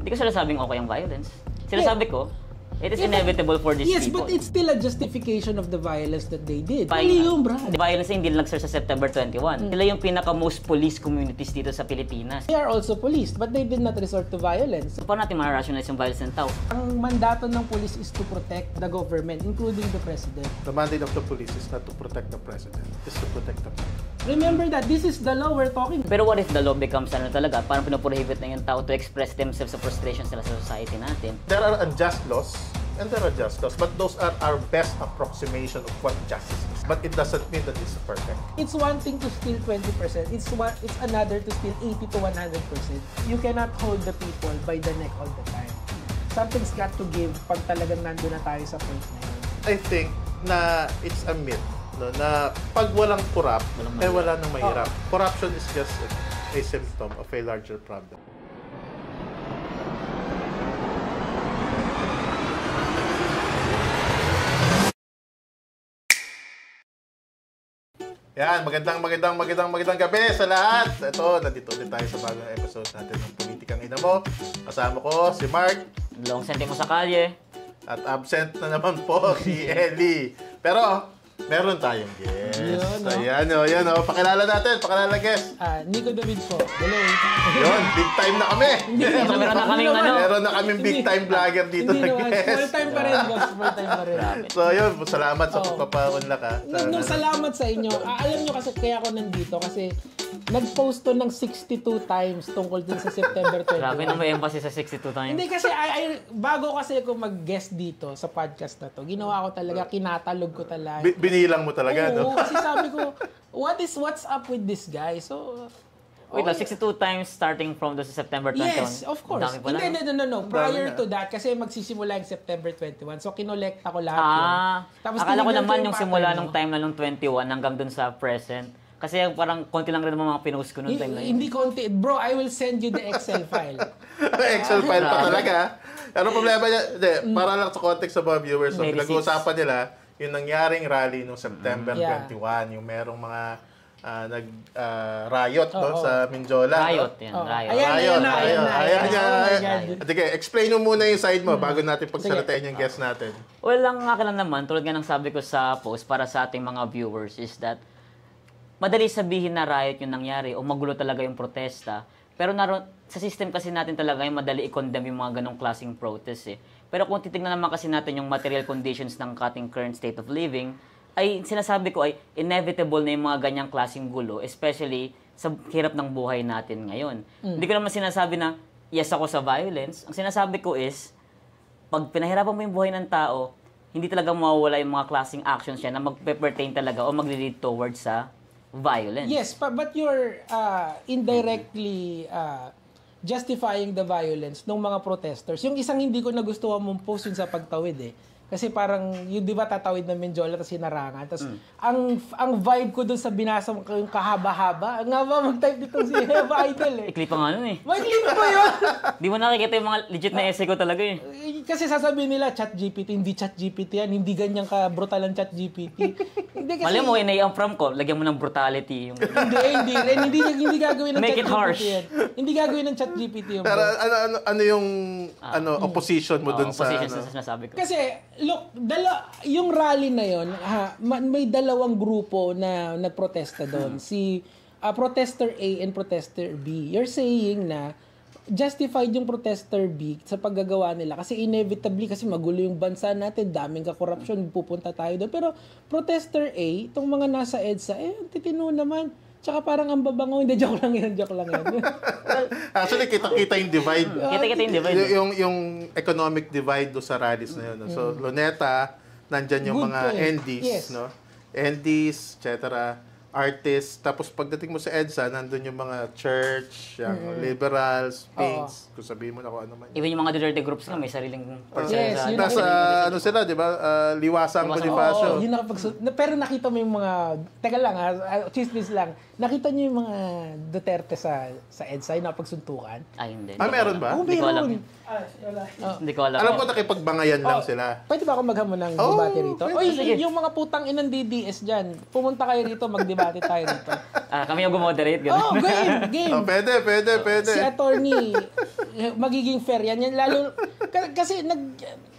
Hindi ko sinasabing okay ang violence. Sinasabi ko, it is inevitable for these people. Yes, but it's still a justification of the violence that they did. Mali yung, Brad. The violence hindi lang sa September 21. Sila yung pinaka-most police communities dito sa Pilipinas. They are also police, but they did not resort to violence. So, paano natin ma-rationalize yung violence ng tao? Ang mandato ng police is to protect the government, including the president. The mandate of the police is not to protect the president, it's to protect the people. Remember that this is the law we're talking. Pero what if the law becomes talaga, parang pinoprohibit na yung tao to express themselves sa frustration sila sa society natin? There are unjust laws, and there are just laws, but those are our best approximation of what justice is. But it doesn't mean that it's perfect. It's one thing to steal 20%. It's another to steal 80 to 100%. You cannot hold the people by the neck all the time. Something's got to give pag talagang nandun na tayo sa point na yun. I think na it's a myth, no, na pag walang corrupt, wala nang mahirap. Corruption is just a symptom of a larger problem. Yan, magandang gabi sa lahat. Ito, nandito ulit tayo sa bagong episode natin ng Politikang Ina Mo. Kasama ko si Mark. Long sentimo sa kalye. At absent na naman po si Ellie. Pero, meron tayong guest. Ayan o. Pakilala guest. Nico David po. Hello. Yun, big time na kami. Meron na kaming big time vlogger dito na guest. Full time pa rin, boss. Full time pa rin. So yun, salamat sa pagpapaunlak ha. Salamat sa inyo. Alam nyo kasi kaya ako nandito kasi nag-post to ng 62 times tungkol din sa September 21. Grabe na may emphasis sa 62 times. Hindi kasi bago kasi ako mag-guest dito sa podcast na to, ginawa ko talaga, kinatalog ko talaga. Binilang mo talaga, no? Oo, kasi sabi ko, what's up with this guy? So, wait, 62 times starting from the September 21? Yes, of course. No. Prior to that, kasi magsisimula yung September 21. So, kinolekta ko lahat yun. Tapos akala ko naman yung simula nung time na nung 21 hanggang dun sa present. Kasi parang konti lang rin mga pinost ko nung time na yun. Hindi konti. Bro, I will send you the Excel file. Excel file pa talaga. Ano problema niya? Para lang sa context sa mga viewers, so, pinag-uusapan nila yung nangyaring rally noong September 21, yung merong mga nag-riot sa Mindiola. Riot yan. Ayan. Sige, explain mo muna yung side mo bago natin pagsalitain yung guest natin. Well, ang akin lang naman, tulad nga ng sabi ko sa post para sa ating mga viewers is that madali sabihin na riot yung nangyari o magulo talaga yung protesta. Pero sa system kasi natin talaga yung madali i-condemn yung mga ganong klaseng protest eh. Pero kung titignan naman kasi natin yung material conditions ng ating current state of living, ay sinasabi ko ay inevitable na yung mga ganyang klaseng gulo, especially sa hirap ng buhay natin ngayon. Hindi ko naman sinasabi na yes ako sa violence. Ang sinasabi ko is, pag pinahirapan mo yung buhay ng tao, hindi talaga mawawala yung mga klaseng actions yan na magpe-pertain talaga o mag-lead towards sa violence. Yes, but you're indirectly justifying the violence ng mga protesters. Yung isang hindi ko nagustuhan mong post yun sa pagtawid eh. Kasi parang, yung di ba tatawid ng Mindiola tapos hinarangan. Tapos, ang vibe ko dun sa binasa mo yung kahaba-haba, nga ba mag-type dito si Eva Idol eh. Ikli pa nga nun eh. May clip ba yun? Di mo nakikita yung mga legit na essay ko talaga eh. Kasi sasabihin nila, ChatGPT, hindi ChatGPT yan, hindi ganyan ka-brutal ang ChatGPT. Hindi kasi... Mali mo, ang from ko, lagyan mo ng brutality. Yung... hindi gagawin ng Make it ChatGPT harsh. yan. Hindi gagawin ng ChatGPT yun. Pero ano yung opposition mo dun sa... Opposition sa sinasabi ko. Kasi, look, yung rally na yon, may dalawang grupo na nagprotesta doon. Si protester A and protester B. You're saying na justified yung protester B sa paggagawa nila kasi inevitably kasi magulo yung bansa natin, daming ka-corruption, pupunta tayo doon. Pero protester A, itong mga nasa EDSA, titino naman. Tsaka parang ang babango, hindi, joke lang yan. Actually, kita yung divide. Kita yung divide. Yung economic divide do sa rallies na yun. So, Luneta, nandyan yung mga NDs, no? NDs, etc. Artists. Tapos pagdating mo sa EDSA, nandun yung mga church, yung liberals, pinks, kung sabihin mo na kung ano man. Even yung mga dirty groups nga, may sariling Yes, percent. Nasa, ano sila, di ba? Liwasang Bonifacio. Yun pero nakita mo yung mga, teka lang chismis lang, nakita niyo yung mga Duterte sa EDSA, yung nakapagsuntukan? Ay, hindi. Meron ba? Hindi ko alam. Hindi ko alam. Alam ko nakipagbangayan lang sila. Pwede ba ako maghamon ng debate rito? Oy, yung mga putang inang DDS dyan, pumunta kayo rito, magdebate tayo rito. Kami yung gumoderate. Game. Pwede. Si attorney, magiging fair yan. Lalo, kasi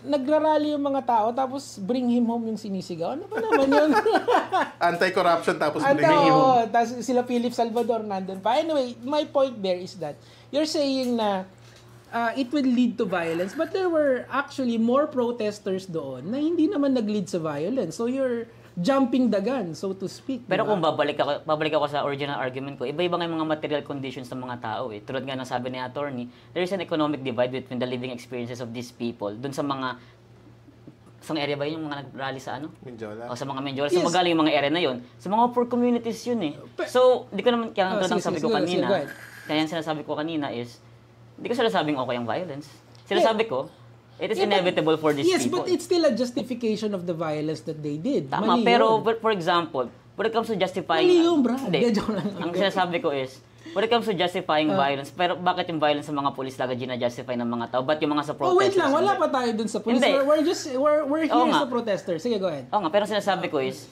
nagrarally yung mga tao, tapos bring him home yung sinisigaw. Ano ba naman yun? Anti-corruption, tapos bring him home. Tapos sila Philip Salvador nandun pa. Anyway, my point there is that you're saying na it will lead to violence, but there were actually more protesters doon na hindi naman nag-lead sa violence. So you're jumping the gun, so to speak. Pero kung babalik ako sa original argument ko, iba-iba nga yung mga material conditions ng mga tao eh. Tulad nga ng sabi ni attorney, there is an economic divide between the living experiences of these people. Doon sa mga area ba yun, yung mga nag-rally sa ano? Menjola. O sa mga Menjola. Yes. So magaling yung mga area na yun. Sa mga poor communities yun eh. So, di ko naman, kaya tulad ng sabi ko kanina, kaya yung sinasabi ko kanina is, hindi ko sinasabing okay ang violence. Sinasabi ko, it is inevitable for these people. Yes, but it's still a justification of the violence that they did. Tama, pero for example, when it comes to justifying... Mali yun, Brad. Ang sinasabi ko is, when it comes to justifying violence, pero bakit yung violence sa mga pulis lagi gina-justify ng mga tao? Ba't yung mga sa protesters? Wait lang, wala pa tayo dun sa police. We're here as a protester. Sige, go ahead. Oo nga, pero sinasabi ko is,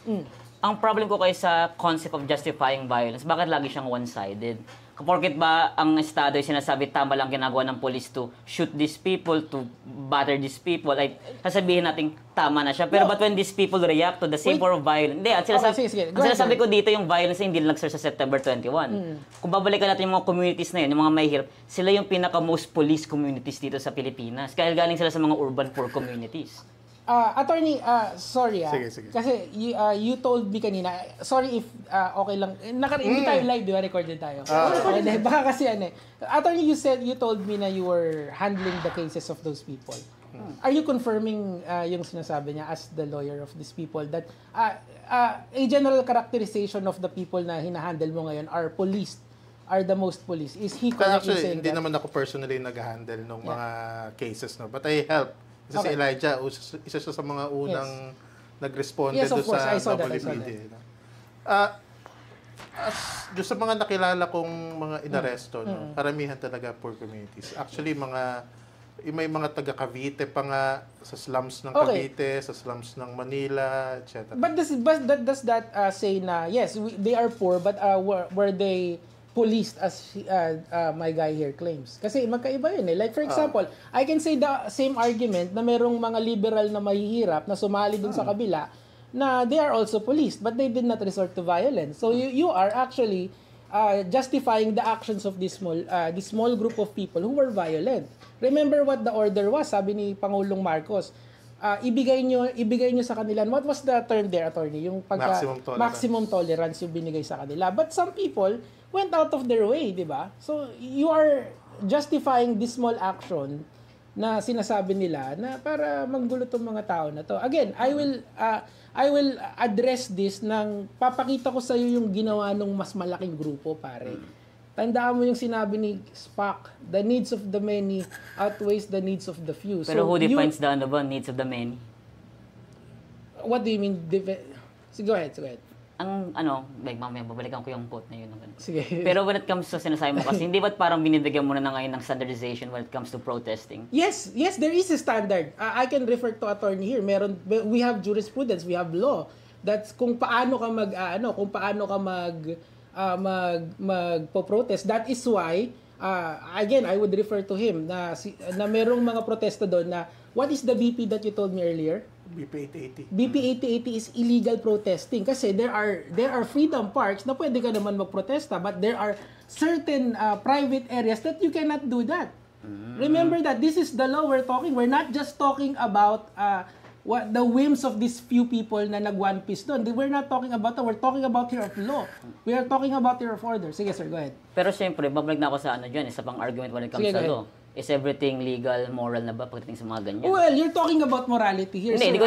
ang problem ko kayo sa concept of justifying violence, bakit lagi siyang one-sided? Porket ba ang estado ay sinasabi tama lang ginagawa ng police to shoot these people, to batter these people, ay sasabihin natin tama na siya. Pero but when these people react to the same form of violence, hindi, at sinasabi ko dito yung violence ay hindi lang sa September 21. Kung babalikan natin yung mga communities na yun, yung mga mahihirap, sila yung pinaka-most police communities dito sa Pilipinas. Kaya galing sila sa mga urban poor communities. Attorney, sorry Sige. Kasi you told me kanina, sorry if okay lang, hindi tayo live, di ba? Recorded tayo. Okay, baka kasi Attorney, you told me na you were handling the cases of those people. Are you confirming yung sinasabi niya as the lawyer of these people that a general characterization of the people na hinahandle mo ngayon are the most policed? Is he correct in saying hindi that? naman ako personally nag-handle ng mga cases, no? But I help. Kasi si Elijah, isa siya sa mga unang nag-responded doon sa WPD. Doon sa mga nakilala kong mga inaresto, no? Karamihan talaga poor communities. Actually, may mga taga Cavite pa nga sa slums ng Cavite, sa slums ng Manila, etc. But does that say na, yes, they are poor, but were they policed as my guy here claims? Kasi magkaiba yun eh. Like for example, I can say the same argument na merong mga liberal na mahihirap na sumali dun sa kabila na they are also policed but they did not resort to violence. So you are actually justifying the actions of this small group of people who were violent. Remember what the order was, sabi ni Pangulong Marcos. Ibigay nyo sa kanila. What was the term there, attorney? Yung maximum tolerance yung binigay sa kanila. But some people went out of their way, di ba? So, you are justifying this small action na sinasabi nila na para manggulo tong mga tao na to. Again, I will address this ng papakita ko sa iyo yung ginawa ng mas malaking grupo, pare. Tandaan mo yung sinabi ni Spock, the needs of the many outweighs the needs of the few. Pero who defines the needs of the many? What do you mean? Go ahead. Mamaya babalikan ko yung quote na yun. Sige. Pero when it comes to sinasabi mo kasi, hindi ba't parang binibigyan mo na ngayon ng standardization when it comes to protesting? Yes, there is a standard. I can refer to attorney here. We have jurisprudence, we have law. That's kung paano ka magpo-protest. That is why, again, I would refer to him na merong mga protesta doon na, what is the BP that you told me earlier? BP 880. BP 880 is illegal protesting kasi there are freedom parks na pwede ka naman magprotesta but there are certain private areas that you cannot do that. Remember that this is the law we're talking. We're not just talking about what the whims of these few people na nag-one piece doon. We're not talking about that. We're talking about here of law. We are talking about here of order. Sige sir, go ahead. Pero siyempre, babalik na ako sa isa pang argument when it comes to law. Is everything legal, moral na ba pagdating sa mga ganyan? Well, you're talking about morality here. Hindi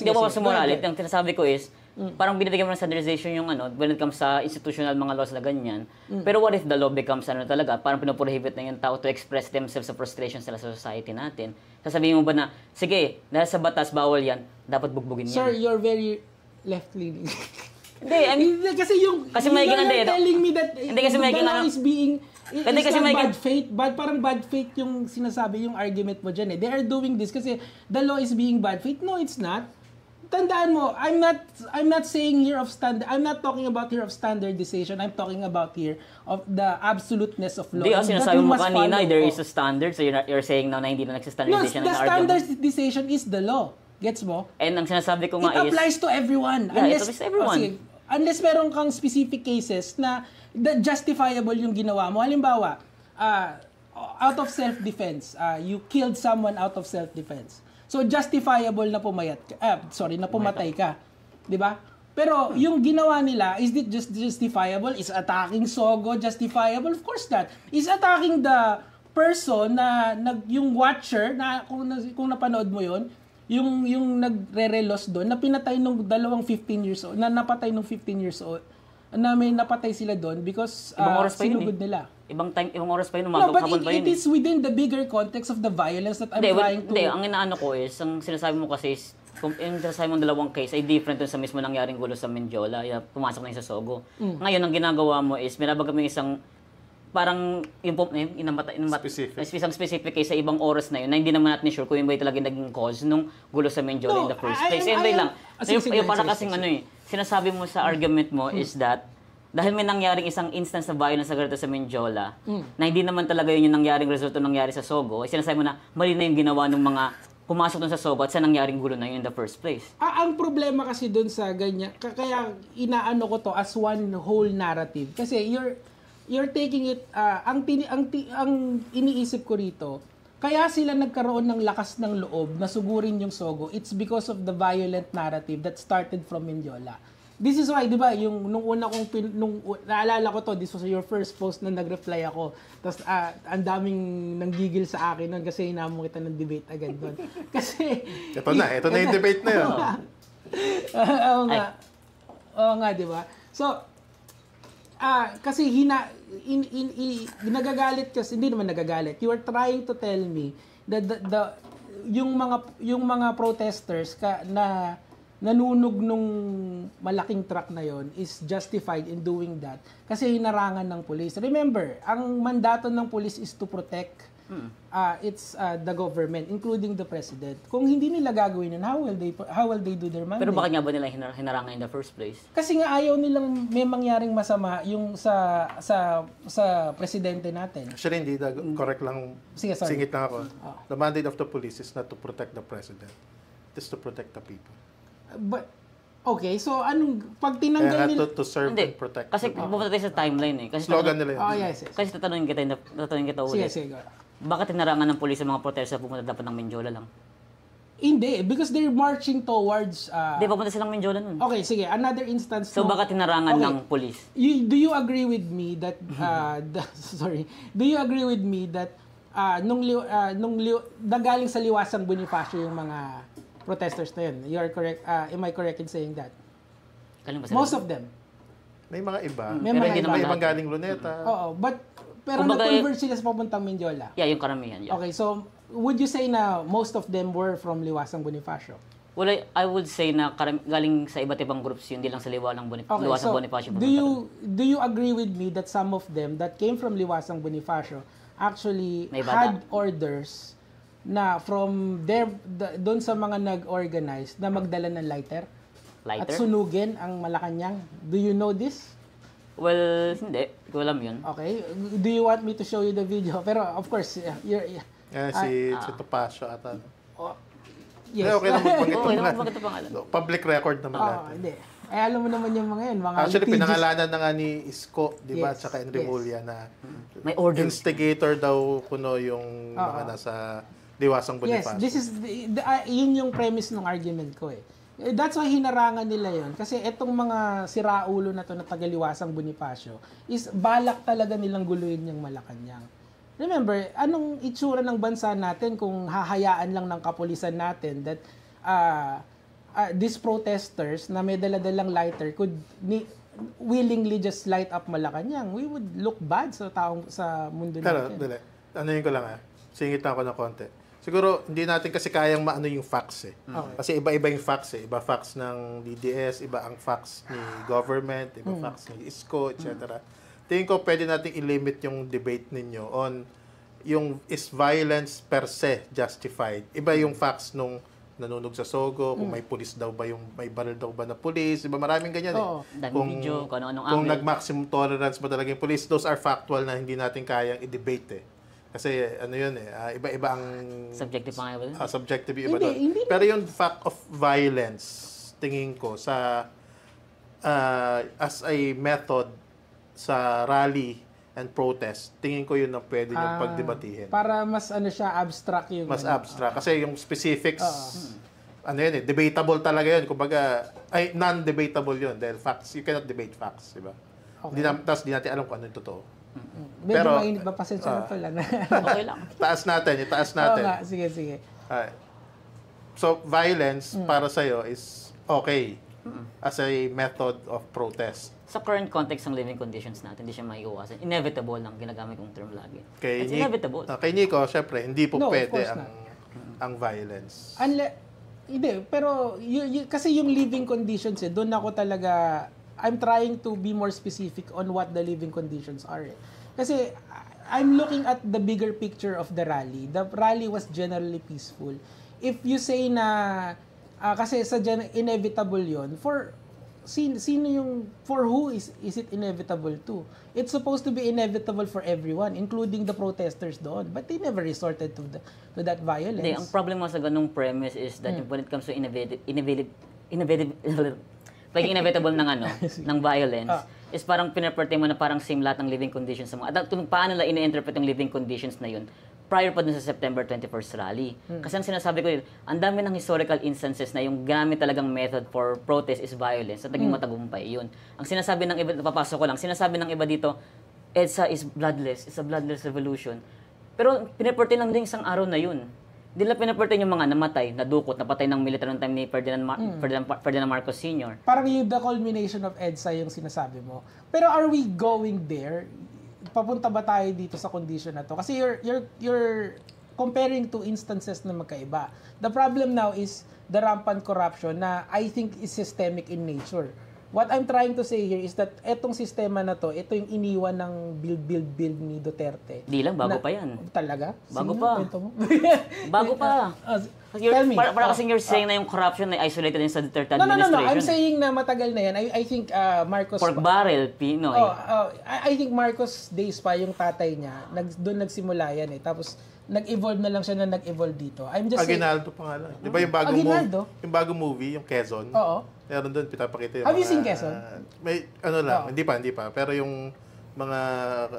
ko sa morality. Ang sinasabi ko is, parang binibigyan mo ng standardization yung when it comes sa institutional mga laws na ganyan. Pero what if the law becomes talaga? Parang pinoprohibit na yung tao to express themselves sa frustrations nila sa society natin. Sasabihin mo ba na, sige, dahil sa batas, bawal yan, dapat bugbugin yan. Sir, you're very left-leaning. Hindi, kasi may telling me that the law is being bad faith. Parang bad faith yung sinasabi yung argument mo dyan eh. They are doing this kasi the law is being bad faith. No, it's not. tandaan mo, I'm not saying here of standard. I'm not talking about here of standardization. I'm talking about here of the absoluteness of law. Hindi, sinasabi mo kanina, there is a a standard, so you're saying now na hindi na nagsistandardization the ng argument. standardization is the law. Gets mo? And ang sinasabi ko It nga applies to everyone. Yeah, it applies to everyone. Unless meron kang specific cases na justifiable yung ginawa mo. Halimbawa, out of self-defense, you killed someone out of self-defense. So justifiable na pumatay ka. 'Di ba? Pero yung ginawa nila, is it just justifiable? Is attacking Sogo justifiable? Of course not. Is attacking the person na yung watcher na kung napanood mo 'yon, yung nagre-relos doon na pinatay nung 15 years old, na napatay nung 15 years old. Na may napatay sila doon because sinugod nila. Ibang oras pa yun, umagang hapon pa yun. It is within the bigger context of the violence that I'm trying to... Hindi, ang inaano ko is, ang sinasabi mo kasi is, kung yung sinasabi mo dalawang case ay different dun sa mismo nangyaring gulo sa Mendiola, pumasok na yung sa Sogo. Ngayon, ang ginagawa mo is, minabag kami isang, parang yung specific case sa ibang oras na yun, na hindi naman natin sure kung yun ba talaga naging cause nung gulo sa Mendiola in the first place. Anyway lang, yung para kasing sinasabi mo sa argument mo is that, dahil may nangyaring isang instance na violence sa ganito sa Mendiola, na hindi naman talaga yun yung nangyaring resulto nangyari sa Sogo, ay sinasabi mo na mali na yung ginawa ng mga pumasok dun sa Sogo at sa nangyaring gulo na yun in the first place. Ang problema kasi dun sa ganyan, kaya inaano ko to as one whole narrative. Kasi you're taking it, ang iniisip ko rito, kaya sila nagkaroon ng lakas ng loob na sugurin yung Sogo, it's because of the violent narrative that started from Mendiola. This is why, di ba, nung una kong, naalala ko to, this was your first post na nag-reply ako. Tapos, ang daming nanggigil sa akin nun kasi hinamon kita ng debate agad nun. Kasi... Ito na yung debate na yun. Oo nga, di ba? So, kasi nagagalit kasi, hindi naman nagagalit. You are trying to tell me that yung mga protesters na nanunog nung malaking truck na yon is justified in doing that kasi hinarangan ng police. Remember, ang mandato ng police is to protect the government, including the president. Kung hindi nila gagawin yun, how will they do their mandate? Pero bakit nga ba nila hinarangan in the first place? Kasi nga ayaw nilang may mangyaring masama yung sa presidente natin. Actually, hindi. Correct lang. Sige, sorry. Singit lang ako. The mandate of the police is not to protect the president. It is to protect the people. But, okay, so pag tinanggal nila... to serve and protect. Kasi pupunta tayo sa timeline eh. Kasi slogan nila yun. Yes. Kasi tatanungin kita ulit. Sige. Bakit hinarangan ng pulis sa mga protesta pupunta dapat ng Mendiola lang? Hindi, because they're marching towards... Hindi, papunta silang Mendiola nun. Okay, sige. Another instance... So, bakit hinarangan ng pulis? Do you agree with me that... Do you agree with me that nagaling sa Liwasang Bonifacio yung mga protesters na yun? You are correct. Am I correct in saying that? Most of them. May mga iba. May ibang galing Luneta. Oo, pero nag-convert sila sa papuntang Mendiola. Yeah, yung karamihan. Yeah. Okay, so would you say na most of them were from Liwasang Bonifacio? Well, I would say na galing sa iba't ibang groups yun, hindi lang sa Liwasang Bonifacio. Do you agree with me that some of them that came from Liwasang Bonifacio actually had orders na from doon sa mga nag-organize na magdala ng lighter? At sunugin ang Malacanang? Do you know this? Well, hindi. Ko alam yun. Okay. Do you want me to show you the video? Pero of course, si Topacio ata. Yes. Okay lang magbanggit ang pangalan. Public record naman natin. Hindi. Alam mo naman yung mga yun. Actually, pinangalanan na nga ni Isko, di ba? At saka Enrimulia na may order. Instigator daw kuno yung mga nasa Liwasang Bonifacio. Yes, this is yun yung premise ng argument ko eh. That's why hinarangan nila yon kasi etong mga siraulo na to na taga-Liwasang Bonifacio is balak talaga nilang guluhin yung Malacanang. Remember, anong itsura ng bansa natin kung hahayaan lang ng kapulisan natin that these protesters na may dala-dalang lighter could willingly just light up Malacanang? We would look bad sa mundo natin. Pero, ano yun ko lang singit ako ng konti. Siguro, hindi natin kasi kayang maano yung facts eh. Okay. Kasi iba-iba yung facts eh. Iba facts ng DDS, iba ang facts ni government, iba facts ni ISCO, etc. Tingin ko pwede natin i-limit yung debate ninyo on yung is violence per se justified. Iba yung facts nung nanunog sa Sogo, kung may pulis daw ba may baril daw ba na pulis, diba maraming ganyan Oo. Daming video, kung ano-anong kung angle. nag-maximum tolerance ba talaga yung pulis, those are factual na hindi natin kayang i-debate Kasi ano yun iba-iba ang Subjective pa nga ba? subjective yung iba doon. Hindi. Pero yung fact of violence, tingin ko sa as a method sa rally and protest, tingin ko yun ang pwede yung pagdebatihin. Para mas siya, abstract yung... Mas abstract. Kasi yung specifics, ano yun debatable talaga yun. Kumbaga, non-debatable yun. Dahil facts, you cannot debate facts, di ba? Okay. Tapos di natin alam kung ano yung totoo. Medyo Pero, mainit ba? Pasensya na to lang. Okay lang. itaas natin. Oo nga, sige. So, violence para sa'yo is okay as a method of protest. Sa current context ng living conditions natin, hindi siya maiiwasan. Inevitable lang ginagamit kong term lagi. It's inevitable. Kay Nico, syempre, hindi po No, of pwede course ang violence. Hindi, pero kasi yung living conditions doon ako talaga, I'm trying to be more specific on what the living conditions are. Kasi I'm looking at the bigger picture of the rally. The rally was generally peaceful. If you say na, kasi sa inevitable yon for sino yung for who is it inevitable to? It's supposed to be inevitable for everyone, including the protesters doon, but they never resorted to that violence. Hindi, ang problem mo sa ganung premise is that when it comes to pagiging inevitable ng ng violence is parang pinaperte mo na parang same lahat ng living conditions sa mga at kung paano nila ina-interpret yung living conditions na yun prior pa dun sa September 21st rally. Kasi ang sinasabi ko yun, ang dami ng historical instances na yung gamit talagang method for protest is violence at naging matagumpay yun. Ang sinasabi ng iba, papasok ko lang, sinasabi ng iba dito, EDSA is bloodless, it's a bloodless revolution. Pero pinaperte lang din isang araw na yun. Hindi lang pinaperte yung mga namatay, nadukot, napatay ng military ng time ni Ferdinand Marcos Sr. Parang yung the culmination of EDSA yung sinasabi mo. Pero are we going there? Papunta ba tayo dito sa condition na to? Kasi you're comparing two instances na magkaiba. The problem now is the rampant corruption na I think is systemic in nature. What I'm trying to say here is that etong sistema na to, ito yung iniwan ng build ni Duterte. Di lang, bago pa yan. Talaga? Bago Sino? pa. Kwento mo? Bago pa. Tell me. Para kasing you're saying na yung corruption na isolated din sa Duterte No. administration. I'm saying na matagal na yan. I think Marcos... Pork barrel, Pinoy. I think Marcos days pa yung tatay niya. Doon nagsimula yan Tapos nag-evolve na lang siya na nag-evolve dito. I'm just Aguinaldo pangalan. Di ba yung bagong movie, yung Quezon? Oo. Meron doon, pinapakita yung Have you seen Quezon? May hindi pa. Pero yung mga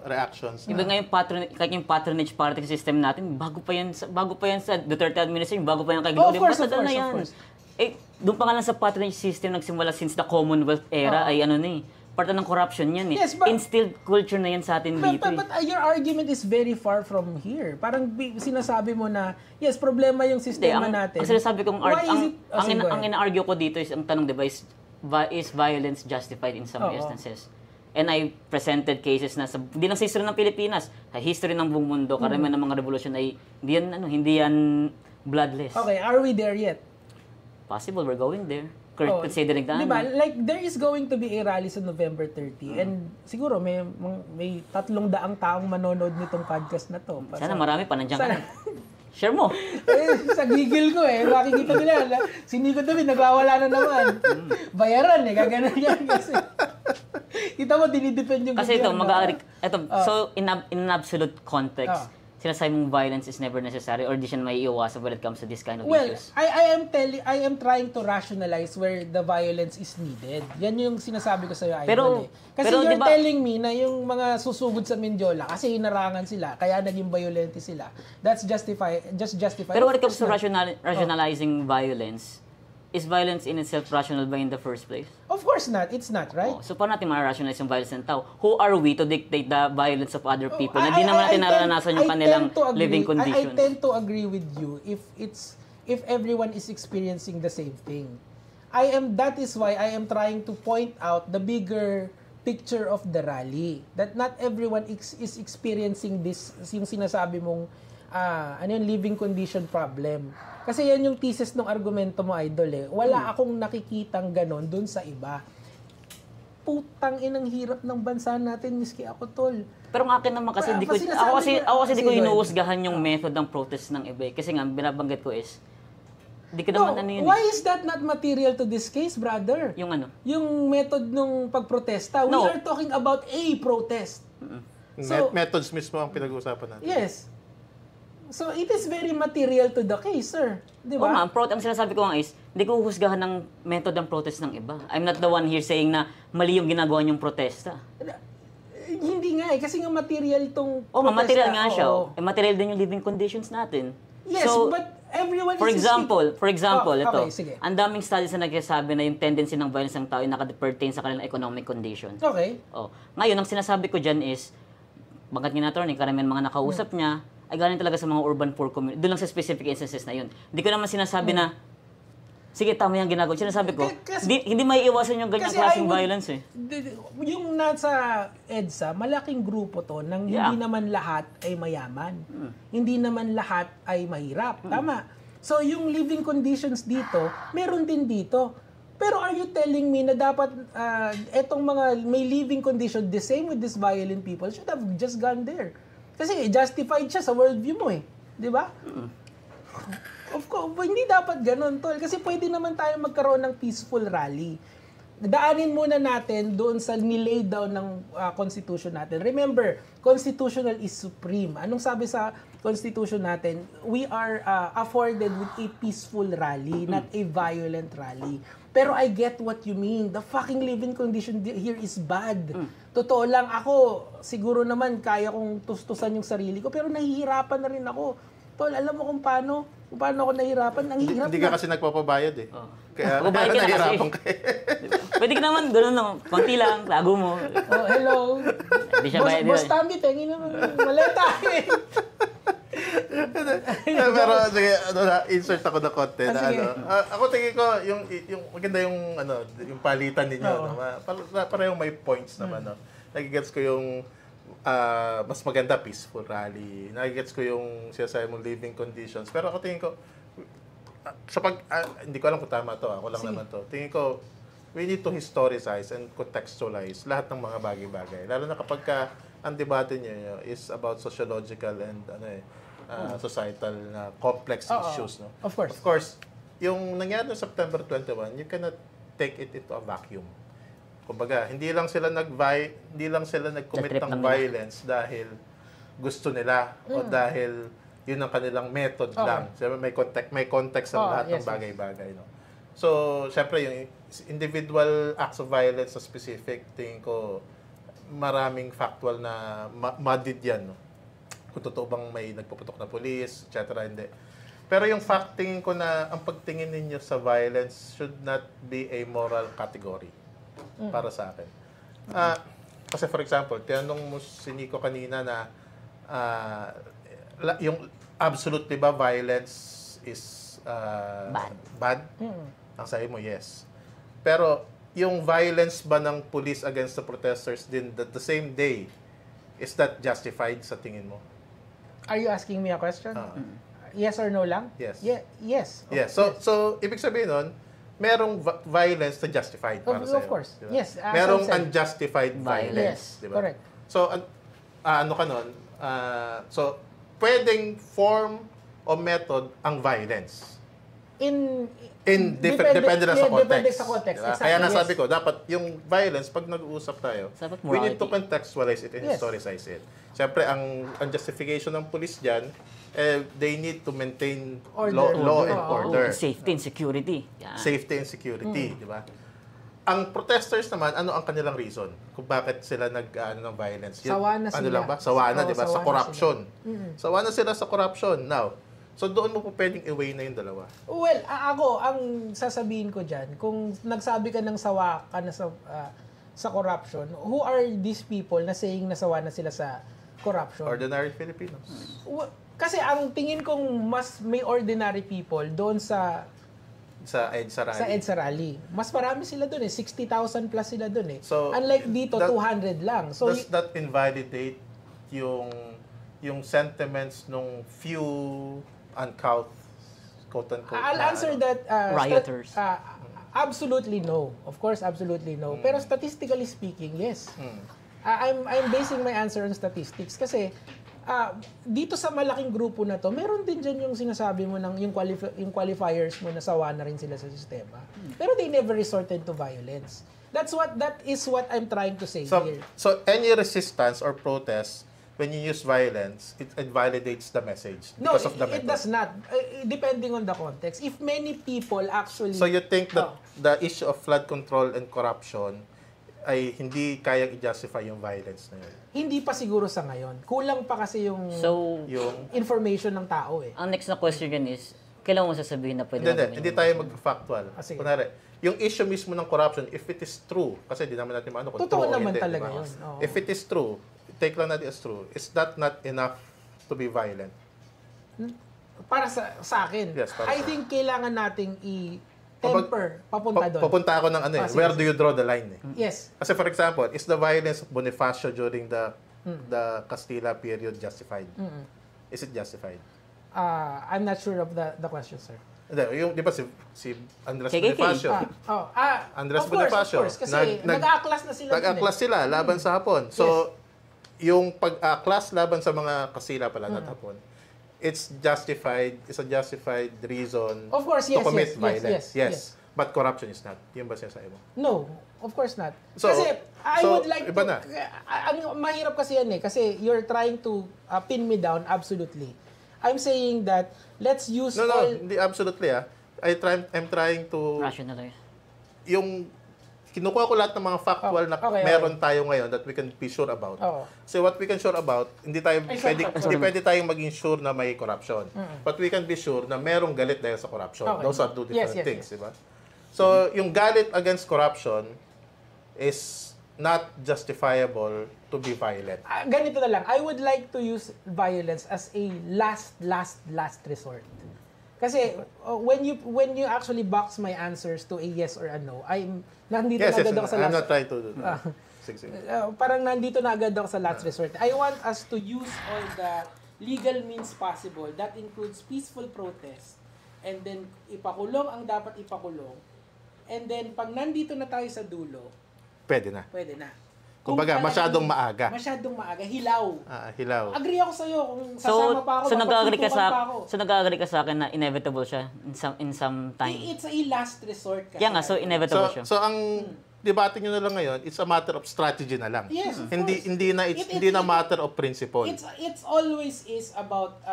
reactions. Iba nga yung patronage party system natin, bago pa yan sa Duterte administration, bago pa yan kay Gloria. Of course. Doon pa nga lang sa patronage system nagsimula since the Commonwealth era ay part ng corruption yan Yes, but, instilled culture na yan sa atin dito. But your argument is very far from here. Parang sinasabi mo na, yes, problema yung sistema natin. Ang sinasabi kong ang ina-argue ko dito is, ang tanong diba is violence justified in some instances? And I presented cases na hindi lang sa history ng Pilipinas, sa history ng buong mundo, karamihan ng mga revolution ay hindi yan bloodless. Okay, are we there yet? Possible, we're going there. Considering that. Diba? Like, there is going to be a rally sa November 30 and siguro may 300 taong manonood nitong podcast na to. Sana marami pa nandiyan ka. Share mo. Sa gigil ko makikita nila. Si Nico David, nagwawala na naman. Bayaran gaganon yan kasi. Kita mo, dinidepend yung kasi ito, so in an absolute context, sinasabi mong violence is never necessary or di siya maiiwasan when it comes to this kind of issues? I am trying to rationalize where the violence is needed. Yan yung sinasabi ko sa iyo, Idol. Kasi you're telling me na yung mga susugod sa Mindiola kasi hinarangan sila, kaya naging violent sila. That's justified. Pero when it comes to rationalizing violence, is violence in itself rational ba in the first place? Of course not. It's not, right? So, paano natin ma-rationalize yung violence ng tao? Who are we to dictate the violence of other people na di naman natin naranasan yung kanilang living conditions? I tend to agree with you if everyone is experiencing the same thing. That is why I am trying to point out the bigger picture of the rally. That not everyone is experiencing this, yung sinasabi mong living condition problem. Kasi yan yung thesis ng argumento mo, Idol. Wala akong nakikitang ganon dun sa iba. Putang inang hirap ng bansa natin, miski ako, tol. Pero ang akin naman kasi, ako kasi di ko inuusgahan yung method ng protest ng iba. Kasi nga, binabanggit ko is, Di ka naman ano yun. Why is that not material to this case, brother? Yung ano? Yung method nung pagprotesta. We No. are talking about a protest. Methods mismo ang pinag-uusapan natin. Yes. So, it is very material to the case, sir. Di Oo ba? nga, ang sinasabi ko nga is, hindi ko uhusgahan ng method ng protest ng iba. I'm not the one here saying na mali yung ginagawa niyong protesta. Hindi nga eh. Kasi nga material tong Oo nga, material nga siya. Oo. Material din yung living conditions natin. Yes, So, but everyone For is example, ito. okay, sige. Ang daming studies na nagsasabi na yung tendency ng violence ng tao ay naka-pertain sa kanilang economic condition. Okay. Oh. Ngayon, ang sinasabi ko dyan is, bagat nga natin, karamihan mga nakausap niya, ay galing talaga sa mga urban poor community. Doon lang sa specific instances na yun. Hindi ko naman sinasabi na, sige, tama yung ginagawa. Sinasabi ko, hindi maiiwasan yung ganyang klaseng violence eh. Yung nasa EDSA, malaking grupo to nang hindi naman lahat ay mayaman. Hindi naman lahat ay mahirap. Tama. So, yung living conditions dito, meron din dito. Pero are you telling me na dapat etong mga may living condition the same with these violent people should have just gone there? Kasi justified siya sa worldview mo eh. Di ba? Of course, hindi dapat ganun, tol. Kasi pwede naman tayo magkaroon ng peaceful rally. Daanin muna natin doon sa nilay down ng constitution natin. Remember, constitutional is supreme. Anong sabi sa constitution natin? We are afforded with a peaceful rally, not a violent rally. Pero I get what you mean. The fucking living condition here is bad. Totoo lang, ako, siguro naman kaya kong tustusan yung sarili ko, pero nahihirapan na rin ako. Tol, alam mo kung paano ako nahihirapan? Ang hirap Hindi ka kasi nagpapabayad eh. Kaya Papabayad ka na nahihirapan kasi. ka eh. Pwede ka naman, gano'n lang. Konti lang, lago mo. Oh, hello. Hindi siya bayad. Boss Tammy, tingin naman. Maleta eh. Pero sige, insert ako na konti na sige. ako tingin ko yung maganda yung palitan ninyo, no? Parehong may points naman, no. Nagigets ko yung mas maganda peaceful rally. Nagigets ko yung sinasabi mong living conditions. Pero ako tingin ko hindi ko alam kung tama to, ako lang naman to. Tingin ko we need to historicize and contextualize lahat ng mga bagay-bagay. Lalo na kapag ang debate niyo is about sociological and societal na complex issues, no. Of course. Of course, yung nangyari noong September 21, you cannot take it into a vacuum. Kumbaga, hindi lang sila nag-commit ng violence dahil gusto nila o dahil yun ang kanilang method lang. Siyempre may context sa lahat ng bagay-bagay, no. So, siyempre yung individual acts of violence na specific, tingin ko maraming factual na muddied yan, no. Kung totoo bang may nagpuputok na police, etc. Hindi. Pero yung fact, tingin ko na ang pagtingin ninyo sa violence should not be a moral category para sa akin. Kasi for example, tinanong mo si Nico kanina na yung absolutely ba violence is bad? Ang sabi mo, yes. Pero yung violence ba ng police against the protesters din the same day, is that justified sa tingin mo? Are you asking me a question? Yes or no lang? Yes. Yes. Yes. So ibig sabihin nun, merong violence na justified para sa'yo. Of course. Diba? Yes. Merong unjustified violence. Yes. Diba? Correct. So, ano ka nun? So, pwedeng form o method ang violence. Depende lang sa context. Depende sa context. Diba? Exactly. Kaya nasabi ko, dapat yung violence, pag nag-uusap tayo, we need to contextualize it and historicize it. Siyempre, ang justification ng police dyan, they need to maintain law and order. Safety and security. Yeah. Safety and security, di ba? Ang protesters naman, ano ang kanilang reason kung bakit sila ng violence? Sawa na sila. Lang ba? Sawa na, di ba? Sa corruption. Sawa na sila sa corruption. Now, so doon mo po pwedeng i-weigh na yung dalawa. Well, ako, ang sasabihin ko dyan, kung nagsabi ka ng sawa ka na sa corruption, who are these people na saying nasawa na sila sa corruption? Ordinary Filipinos. Kasi ang tingin kong mas may ordinary people doon sa EDSA rally. Sa EDSA rally. Mas marami sila doon eh. 60,000 plus sila doon eh. So, unlike dito, 200 lang. So, does that invalidate yung sentiments nung few uncouth, quote-unquote, I'll answer that. Rioters. Absolutely no. Of course, absolutely no. Pero statistically speaking, yes. I'm basing my answer on statistics kasi dito sa malaking grupo na to, meron din dyan yung sinasabi mo ng yung qualifiers mo na sawa na rin sila sa sistema. Pero they never resorted to violence. That is what I'm trying to say here. So any resistance or protest, when you use violence, it invalidates the message because of the method. It does not. Depending on the context. If many people actually... So you think that the issue of flood control and corruption ay hindi kayang i-justify yung violence na yun? Hindi pa siguro sa ngayon. Kulang pa kasi yung information ng tao eh. Ang next na question yan is, kailan mo sasabihin na pwede Hindi tayo mag-factual. Sige. Kunwari, yung issue mismo ng corruption, if it is true, kasi di naman natin maano kung Totoo true o naman hindi, talaga diba? yun. Oo. If it is true, take lang natin as true, is that not enough to be violent? Para sa akin, Yes, para I sa- think kailangan nating i-temper papunta doon. Papunta ako ng ano eh, Sige, where do you draw the line eh? Yes. Kasi for example, is the violence of Bonifacio during the Castilla period justified? Is it justified? I'm not sure of the question, sir. Hindi, yung, di ba si Andres KKK. Bonifacio? Andres of course, Bonifacio. of course. Kasi nag-a-class na sila. Nag-a-class sila laban sa Hapon. So, yung pag-a-class laban sa mga Kastila pala na Hapon, it's a justified reason Of course, to yes, commit yes, violence. yes. But corruption is not. Yun ba sinasabi mo? No, of course not. So- Kasi I so, would like iba to... na. Ang mahirap kasi yan eh. Kasi you're trying to pin me down absolutely. I'm saying that let's use No, all... hindi absolutely I'm trying to Rationalize. yung kinukuha ko lahat ng mga factual na okay. meron tayo ngayon that we can be sure about. Oo. So what we can sure about, hindi pwede tayong maging sure na may corruption. But we can be sure na merong galit dahil sa corruption. Okay. Those are two different Yes. things, di ba? So yung galit against corruption is not justifiable to be violent. Ganito na lang. I would like to use violence as a last resort. Kasi when you actually box my answers to a yes or a no, nandito na agad ako sa I'm last. not trying to do that. Sige. Parang nandito na agad ako sa last resort. I want us to use all the legal means possible. That includes peaceful protest. And then ipakulong ang dapat ipakulong. And then pag nandito na tayo sa dulo, Pwede na. pwede na. Kumbaga, masyadong maaga. Masyadong maaga. Hilaw. Hilaw. Agree ako sa'yo. Kung sasama pa ako, nag-agree ka sa akin na inevitable siya in some time. It's a last resort kasi. Kaya nga, so inevitable siya. So ang debate nyo na lang ngayon, it's a matter of strategy na lang. Yes, of hindi course. hindi na matter of principle. It's always is about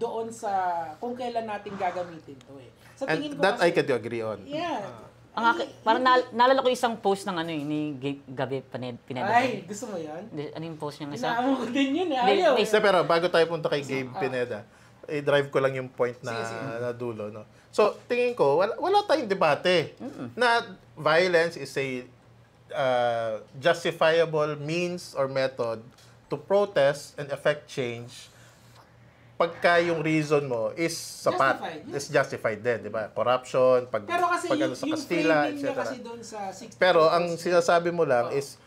doon sa kung kailan natin gagamitin to eh. Sa tingin And ko that kasi, I can agree on. Yeah. Parang naalala ko isang post ng ni Gabi Pineda. Ay, gusto mo yan? Ano yung post niya? Isa? Inaamo ko din yun eh. Hindi, Ayaw. may- Pero bago tayo punta kay Gabe Pineda, i-drive ko lang yung point na dulo. No? So, tingin ko, wala tayong debate na violence is a justifiable means or method to protest and affect change pagka yung reason mo is sapat, Justified, yes. is justified din, di ba? Corruption, Pero kasi pag ano sa yung Kastila, framing niya etc. kasi doon sa 60. Pero ang sinasabi mo lang is,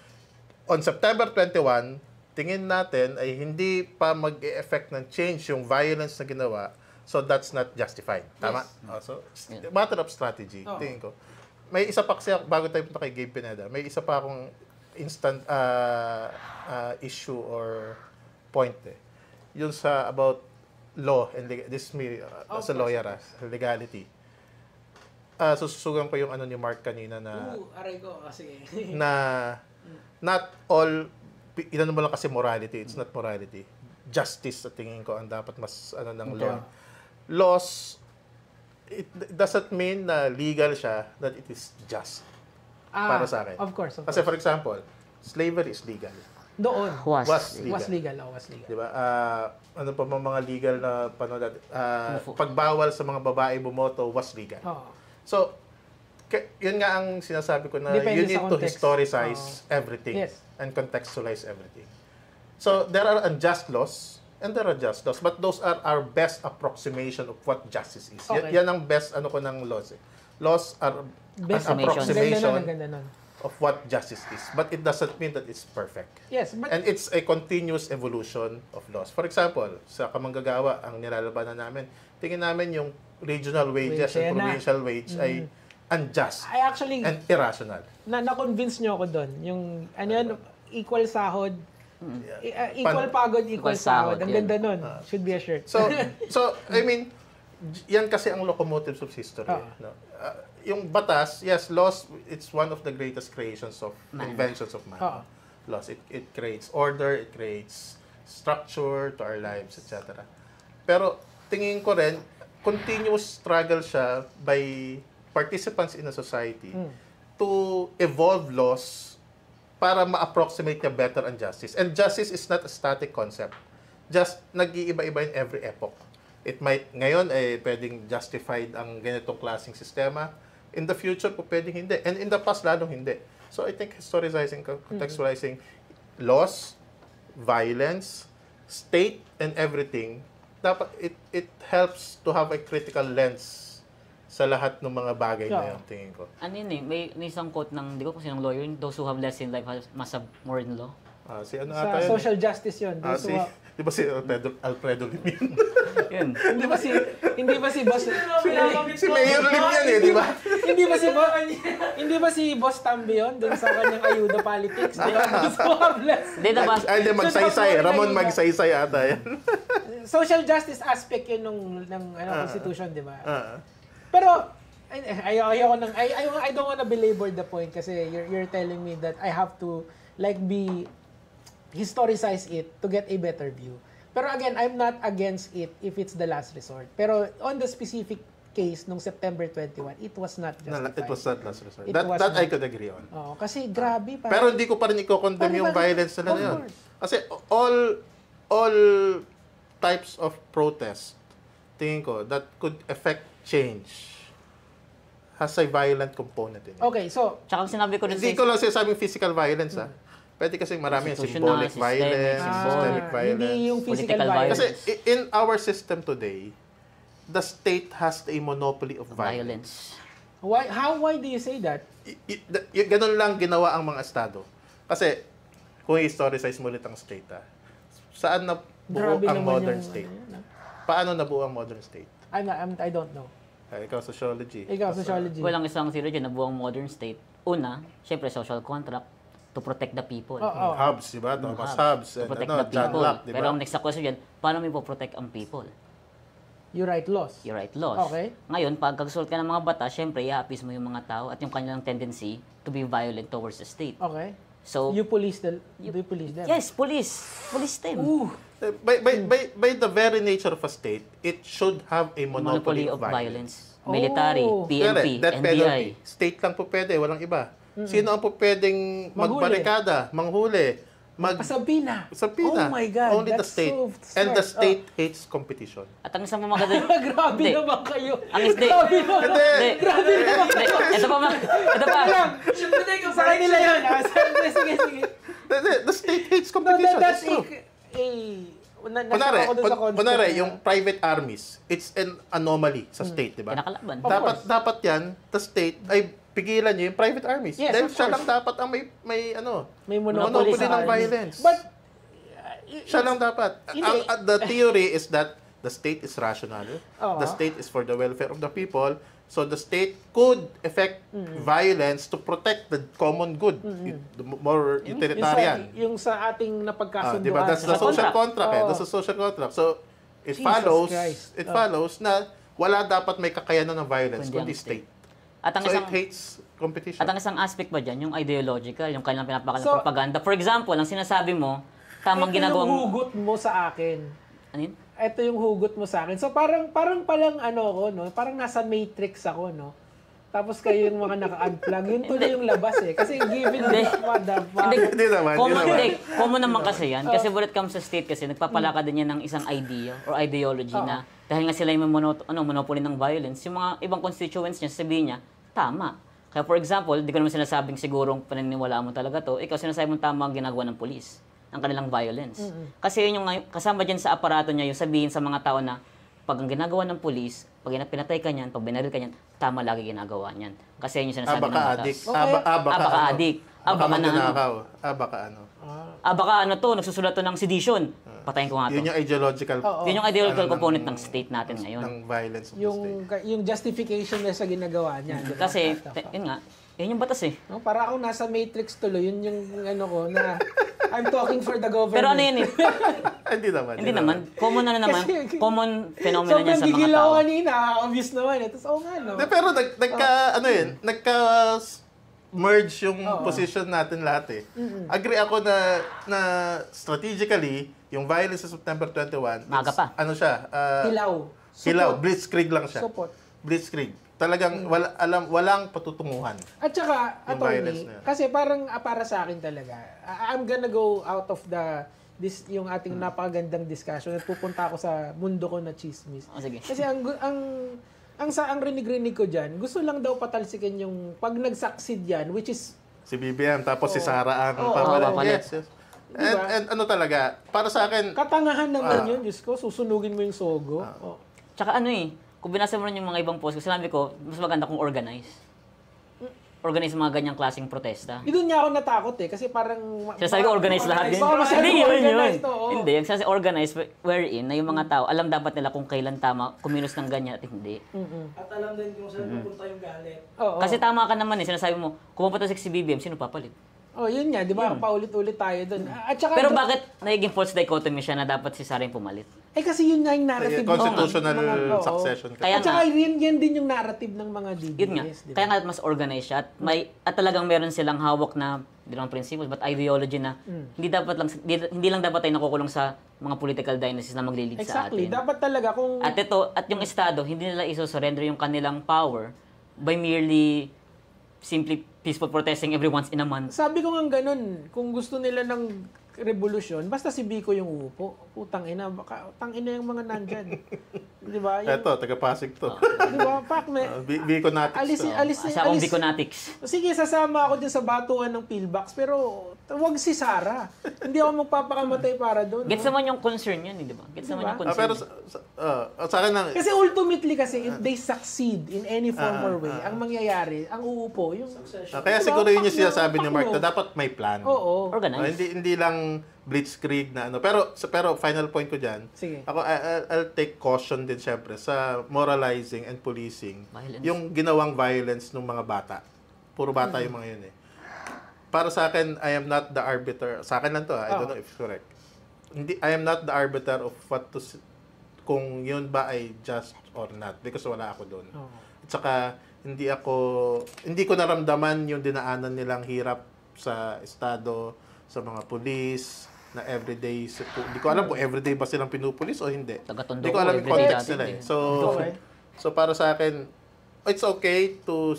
on September 21, tingin natin ay hindi pa mag-e-effect ng change yung violence na ginawa, so that's not justified. Tama? Yes. So, matter of strategy, tingin ko. May isa pa kasi, bago tayo punta kay Gabe Pineda, may isa pa akong instant issue or point eh. Yun sa about law and this is me as a lawyer, legality. Sususugan ko yung ano ni Mark kanina na Aray ko. Sige. na not all inano mo lang kasi morality, it's not morality. Justice sa tingin ko ang dapat mas ng law. Laws, it doesn't mean na legal siya, that it is just para sa akin. Of course. Kasi for example, slavery is legal. Doon. Was. Was legal. Was legal. Di ba? Ano pa mga legal na pagbawal sa mga babae bumoto was legal. So, yun nga ang sinasabi ko na Depende you need sa to context. historicize everything and contextualize everything. So, there are unjust laws and there are just laws, but those are our best approximation of what justice is. Okay. Yan ang best ko ng laws. Laws are Best an approximation ganda nun. of what justice is, but it doesn't mean that it's perfect. Yes, but And it's a continuous evolution of laws. For example, sa kamanggagawa, ang nilalabanan namin, tingin namin yung regional wages and provincial wage ay unjust I actually and irrational. na-convince niyo ako doon. Yung equal sahod Equal pagod, equal sahod. Ang yan. ganda nun. Should be a shirt. So I mean, yan kasi ang locomotives of history. No? Yung batas, yes, laws, it's one of the greatest creations of inventions of man. Laws, it creates order, it creates structure to our lives, etc. Pero tingin ko rin, continuous struggle siya by participants in a society to evolve laws para ma-approximate niya better ang justice. And justice is not a static concept. Just nag-iiba-iba in every epoch. It might, ngayon, pwedeng justified ang ganitong klaseng sistema. In the future, po pwedeng hindi. And in the past, lalong hindi. So I think historicizing, contextualizing laws, violence, state, and everything, dapat it helps to have a critical lens sa lahat ng mga bagay na yun, tingin ko. Ano yun may isang quote ng, di ko kung sinong lawyer, those who have less in life must have more in law. Si ano Sa ata yun? social justice yun. Di ba si Alfredo Lim yun? Yun. Hindi ba si Boss Si Mayor Lim yan di ba? Hindi ba si Boss Tambi yun dun sa kanyang ayuda politics? Di ba? So bless. Hindi magsaysay. Ramon magsaysay ata yan. Social justice aspect yun ng constitution, di ba? Pero I don't wanna belabor the point kasi you're telling me that I have to historicize it to get a better view. Pero again, I'm not against it if it's the last resort. Pero on the specific case nung September 21, it was not justified. It was not last resort. It was That I not. could agree on. Kasi grabe pa. Pero hindi ko pa rin i-condemn yung violence nila Of yun. course. Kasi all types of protest, tingin ko, that could affect change has a violent component in it. Okay, so Tsaka sinabi ko rin Hindi ko lang sinasabing physical violence, Pwede kasi marami yung symbolic violence, systemic violence. Hindi yung physical Political violence. Kasi in our system today, the state has a monopoly of violence. Why do you say that? Ganun lang ginawa ang mga estado. Kasi, kung i-historicize mo ulit ang state, saan nabuo Grabe ang naman modern yung, state? Paano nabuo ang modern state? I don't know. Ikaw, sociology. Ikaw, sociology. Walang isang theory dyan na buong modern state. Una, syempre social contract to protect the people. Hobbes, diba? Thomas Hobbes. To And protect John the people. Locke, diba? Pero ang next na question dyan, paano mo ipoprotect ang people? You write laws. You write laws. Okay. Ngayon, pag kagsulat ka ng mga batas, syempre, i-appease mo yung mga tao at yung kanilang tendency to be violent towards the state. Okay. So, You police them. yes, police. Police them. By the very nature of a state, it should have a monopoly of violence. Military, PNP, That NBI. penalty. State lang po pwede, walang iba. Sino ang po pwedeng magbarikada, manghuli, Sabina. Sabina. Oh my God, Only the that's state. so And the smart. state hates competition. At ang isang maganda... Grabe Hindi. naman kayo. Ang isda... Grabe naman. Hindi. Hindi. Ito pa. Sa kanila yun. Sige. The state hates No, competition. that's It's true. Kunwari, Yung private armies, it's an anomaly sa state, di ba? Kinakalaban. Dapat yan, the state, ay pigilan niyo yung private armies. Yes, Dahil of siya course. lang dapat ang may monopoly sa ng army. violence. But, Siya lang dapat. Hindi. The theory is that the state is rational. Oo. The state is for the welfare of the people. So the state could effect violence to protect the common good. The more utilitarian. yung sa ating napagkasunduan. Diba? That's the Sa social contract. contract. Oo. That's the social contract. So it Jesus follows Christ. follows na wala dapat may kakayanan ng violence Kundi ang kundi state. At ang So isang... it hates competition. At ang isang aspect ba dyan, yung ideological, yung kanilang pinapakala So, ng propaganda. For example, ang sinasabi mo, tamang ito ginagawang... yung hugot mo sa akin. Ano yun? Ito yung hugot mo sa akin. So parang palang parang nasa Matrix ako, no? Tapos kayo yung mga naka-unplug. Yun tuloy yung labas eh. Kasi given what the fuck. Hindi naman. Common naman kasi yan. Kasi when it comes sa state kasi, nagpapalaka din yan ng isang idea or ideology na dahil nga sila yung monopoly ng violence, yung mga ibang constituents niya, sabihin niya, tama. Kaya for example, di ko naman sinasabing sigurong paniniwalaan mo talaga to, ikaw sinasabi mo tama ang ginagawa ng police, ang kanilang violence. Kasi yun yung kasama dyan sa aparato niya, yung sabihin sa mga tao na pag ang ginagawa ng police, pag pinatay ka niyan, pag binaril ka niyan, tama lagi ginagawa niyan. Kasi yun yung sinasabi ng batas. Baka adik. Baka ano to, nagsusulat to ng sedition. Patayin ko nga to. Yun yung ideological Yun yung ideological component ng state natin ngayon. ng violence of the state. Yung justification na sa ginagawa niya. di ba? Kasi, What the fuck? yun nga, yun yung batas eh. No, para ako nasa Matrix tuloy, yun yung ano ko na I'm talking for the government. Pero ano yun eh? Hindi naman. Hindi naman. Common ano naman. Kasi- Common phenomenon Sobrang niya sa mga gigil ako tao. kanina. Obvious naman. Ito, nga, no? Hindi, pero nagka-merge yung position natin lahat eh. Agree ako na strategically, yung violence sa September 21, Maaga pa. ano siya? Hilaw. Hilaw. Support. Blitzkrieg lang siya. Support. Blitzkrieg. Talagang walang patutunguhan. At saka, Yung violence attorney, na yan. kasi parang para sa akin talaga, I'm gonna go out of yung ating napakagandang discussion at pupunta ako sa mundo ko na chismis. Oh, sige. Kasi ang rinig-rinig ko diyan, gusto lang daw patalsikin yung pag nag-succeed yan, which is Si BBM, tapos si Sara ang Oo, papalit. papalit. Yes. Diba? And ano talaga, para sa akin, katangahan naman yun, Diyos ko, susunugin mo yung sogo. Oh. Tsaka ano eh, kung binasa mo rin yung mga ibang post ko, sinabi ko, mas maganda kung organize. Organize mga ganyang klaseng protesta. Doon niya ako natakot kasi parang... Sinasabi ko organize lahat din. Baka masyadong Hindi, yun. organized, oo. Hindi, yung sasabi organize wherein na yung mga tao, alam dapat nila kung kailan tama, kumilos ng ganyan at hindi. At alam din kung saan pupunta yung galit. Oo. Kasi tama ka naman eh, sinasabi mo, kung mapatasik si BBM, sino papalit? Oh, yun nga, di ba? Paulit-ulit tayo doon. At saka, Pero bakit nagiging false dichotomy siya na dapat si Sara yung pumalit? kasi yun nga yung narrative. constitutional Oo. succession. Kaya At saka nga, yan din yung narrative ng mga DDS. yun nga, di ba? kaya nga mas organized siya at talagang meron silang hawak na hindi lang principles but ideology na hindi lang dapat tayo nakukulong sa mga political dynasties na maglilid sa Exactly. atin. Dapat talaga kung... At yung estado, hindi nila iso-surrender yung kanilang power by merely simply peaceful protesting every once in a month. Sabi ko nga ganun, kung gusto nila ng revolusyon, basta si Biko yung uupo. Putang ina, baka tangina yung mga nandyan. Di ba? Yung, Eto, taga-Pasig to. di ba? Pak, Biko natin. Sa akong Biconatics. Sige, sasama ako dyan sa batuan ng pillbox, pero wag si Sara. Hindi ako magpapakamatay para doon. Gets naman yung concern yun, di ba? Gets naman yung concern. Pero sa akin lang, Kasi ultimately if they succeed in any form or way, ang mangyayari, ang uupo, yung... kaya Diba? siguro yun yung Fuck sinasabi ni no, Mark fuck na no. dapat may plan. Oo. Organize. Hindi lang blitzkrieg na ano. Pero final point ko diyan. Sige. Ako I'll take caution din syempre sa moralizing and policing. Violence. Yung ginawang violence ng mga bata. Puro bata yung mga yun eh. Para sa akin, I am not the arbiter. Sa akin lang to, I don't know if it's correct. I am not the arbiter of what to kung yun ba ay just or not because wala ako doon. At saka hindi ko naramdaman yung dinaanan nilang hirap sa estado, sa mga pulis, na everyday, hindi ko alam kung everyday ba silang pinupulis o hindi. Taga-Tondo Hindi ko alam yung everyday context dati, nila eh. hindi. So para sa akin, it's okay to